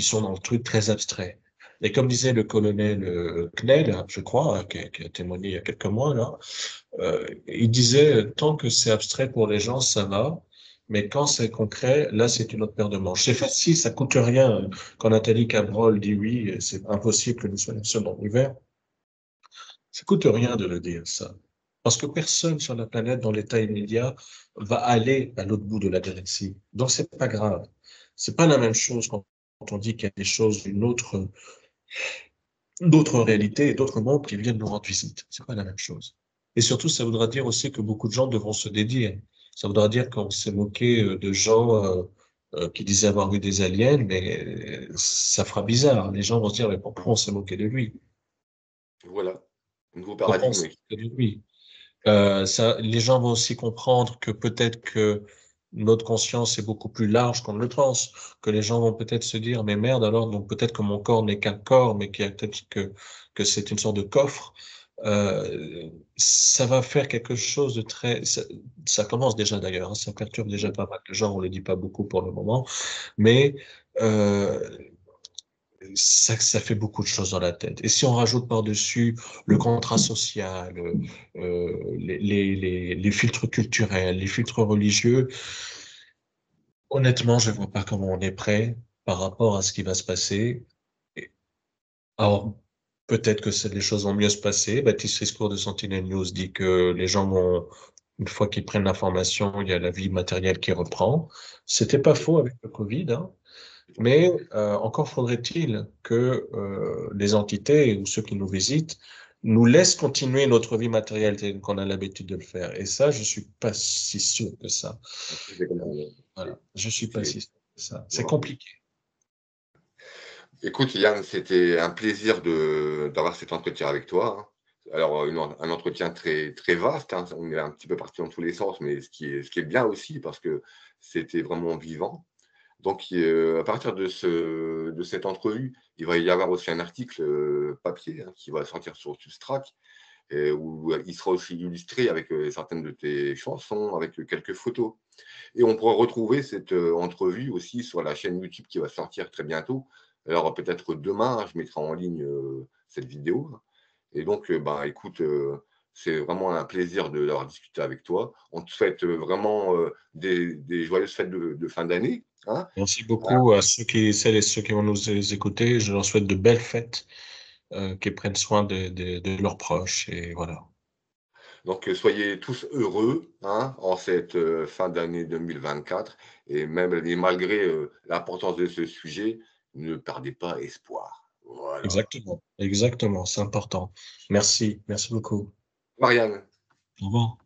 Speaker 2: sont dans le truc très abstrait. Et comme disait le colonel Knell, je crois, hein, qui a témoigné il y a quelques mois, là, il disait, tant que c'est abstrait pour les gens, ça va. Mais quand c'est concret, là, c'est une autre paire de manches. C'est facile, ça coûte rien. Quand Nathalie Cabrol dit oui, c'est impossible que nous soyons seuls dans l'univers, ça coûte rien de le dire, ça. Parce que personne sur la planète, dans l'état immédiat, va aller à l'autre bout de la galaxie. Donc, c'est pas grave. C'est pas la même chose quand on dit qu'il y a des choses d'autres réalités et d'autres mondes qui viennent nous rendre visite. C'est pas la même chose. Et surtout, ça voudra dire aussi que beaucoup de gens devront se dédier. Ça voudra dire qu'on s'est moqué de gens qui disaient avoir vu des aliens, mais ça fera bizarre. Les gens vont se dire, mais pourquoi on s'est moqué de lui?
Speaker 1: Voilà, nouveau
Speaker 2: Pourquoi on s'est
Speaker 1: paradigme.
Speaker 2: moqué de lui? Les gens vont aussi comprendre que peut-être que notre conscience est beaucoup plus large qu'on ne le pense, que les gens vont peut-être se dire, mais merde, alors, donc peut-être que mon corps n'est qu'un corps, mais qu'il y a peut-être que c'est une sorte de coffre. Ça va faire quelque chose de très, ça commence déjà d'ailleurs, hein, ça perturbe déjà pas mal de gens, on le dit pas beaucoup pour le moment, mais euh, ça fait beaucoup de choses dans la tête. Et si on rajoute par-dessus le contrat social, les filtres culturels, les filtres religieux, honnêtement, je ne vois pas comment on est prêt par rapport à ce qui va se passer. Et- Alors, peut-être que les choses vont mieux se passer. Baptiste Riscourt de Sentinel News dit que les gens vont, une fois qu'ils prennent l'information, il y a la vie matérielle qui reprend. C'était pas faux avec le Covid, hein. Mais encore faudrait-il que les entités ou ceux qui nous visitent nous laissent continuer notre vie matérielle telle qu'on a l'habitude de le faire. Et ça, je suis pas si sûr que ça.
Speaker 1: C'est comme
Speaker 2: Voilà, je suis pas
Speaker 1: c'est-
Speaker 2: si sûr que ça. C'est
Speaker 1: voilà.
Speaker 2: compliqué.
Speaker 1: Écoute, Yann, c'était un plaisir d'avoir cet entretien avec toi, hein. Alors, un entretien très, très vaste, hein. On est un petit peu parti dans tous les sens, mais ce qui est bien aussi, parce que c'était vraiment vivant. Donc, à partir de cette entrevue, il va y avoir aussi un article papier, hein, qui va sortir sur Substract, où il sera aussi illustré avec certaines de tes chansons, avec quelques photos. Et on pourra retrouver cette entrevue aussi sur la chaîne YouTube qui va sortir très bientôt. Alors peut-être demain, je mettrai en ligne cette vidéo. Et donc, bah, écoute, C'est vraiment un plaisir d'avoir discuté avec toi. On te souhaite vraiment des joyeuses fêtes de fin d'année, hein.
Speaker 2: Merci beaucoup à celles et ceux qui vont nous écouter. Je leur souhaite de belles fêtes, qu'ils prennent soin de leurs proches et voilà.
Speaker 1: Donc, soyez tous heureux, hein, en cette fin d'année 2024 et malgré l'importance de ce sujet, ne perdez pas espoir. Voilà.
Speaker 2: Exactement, exactement, c'est important. Merci, merci beaucoup.
Speaker 1: Marianne.
Speaker 2: Au revoir.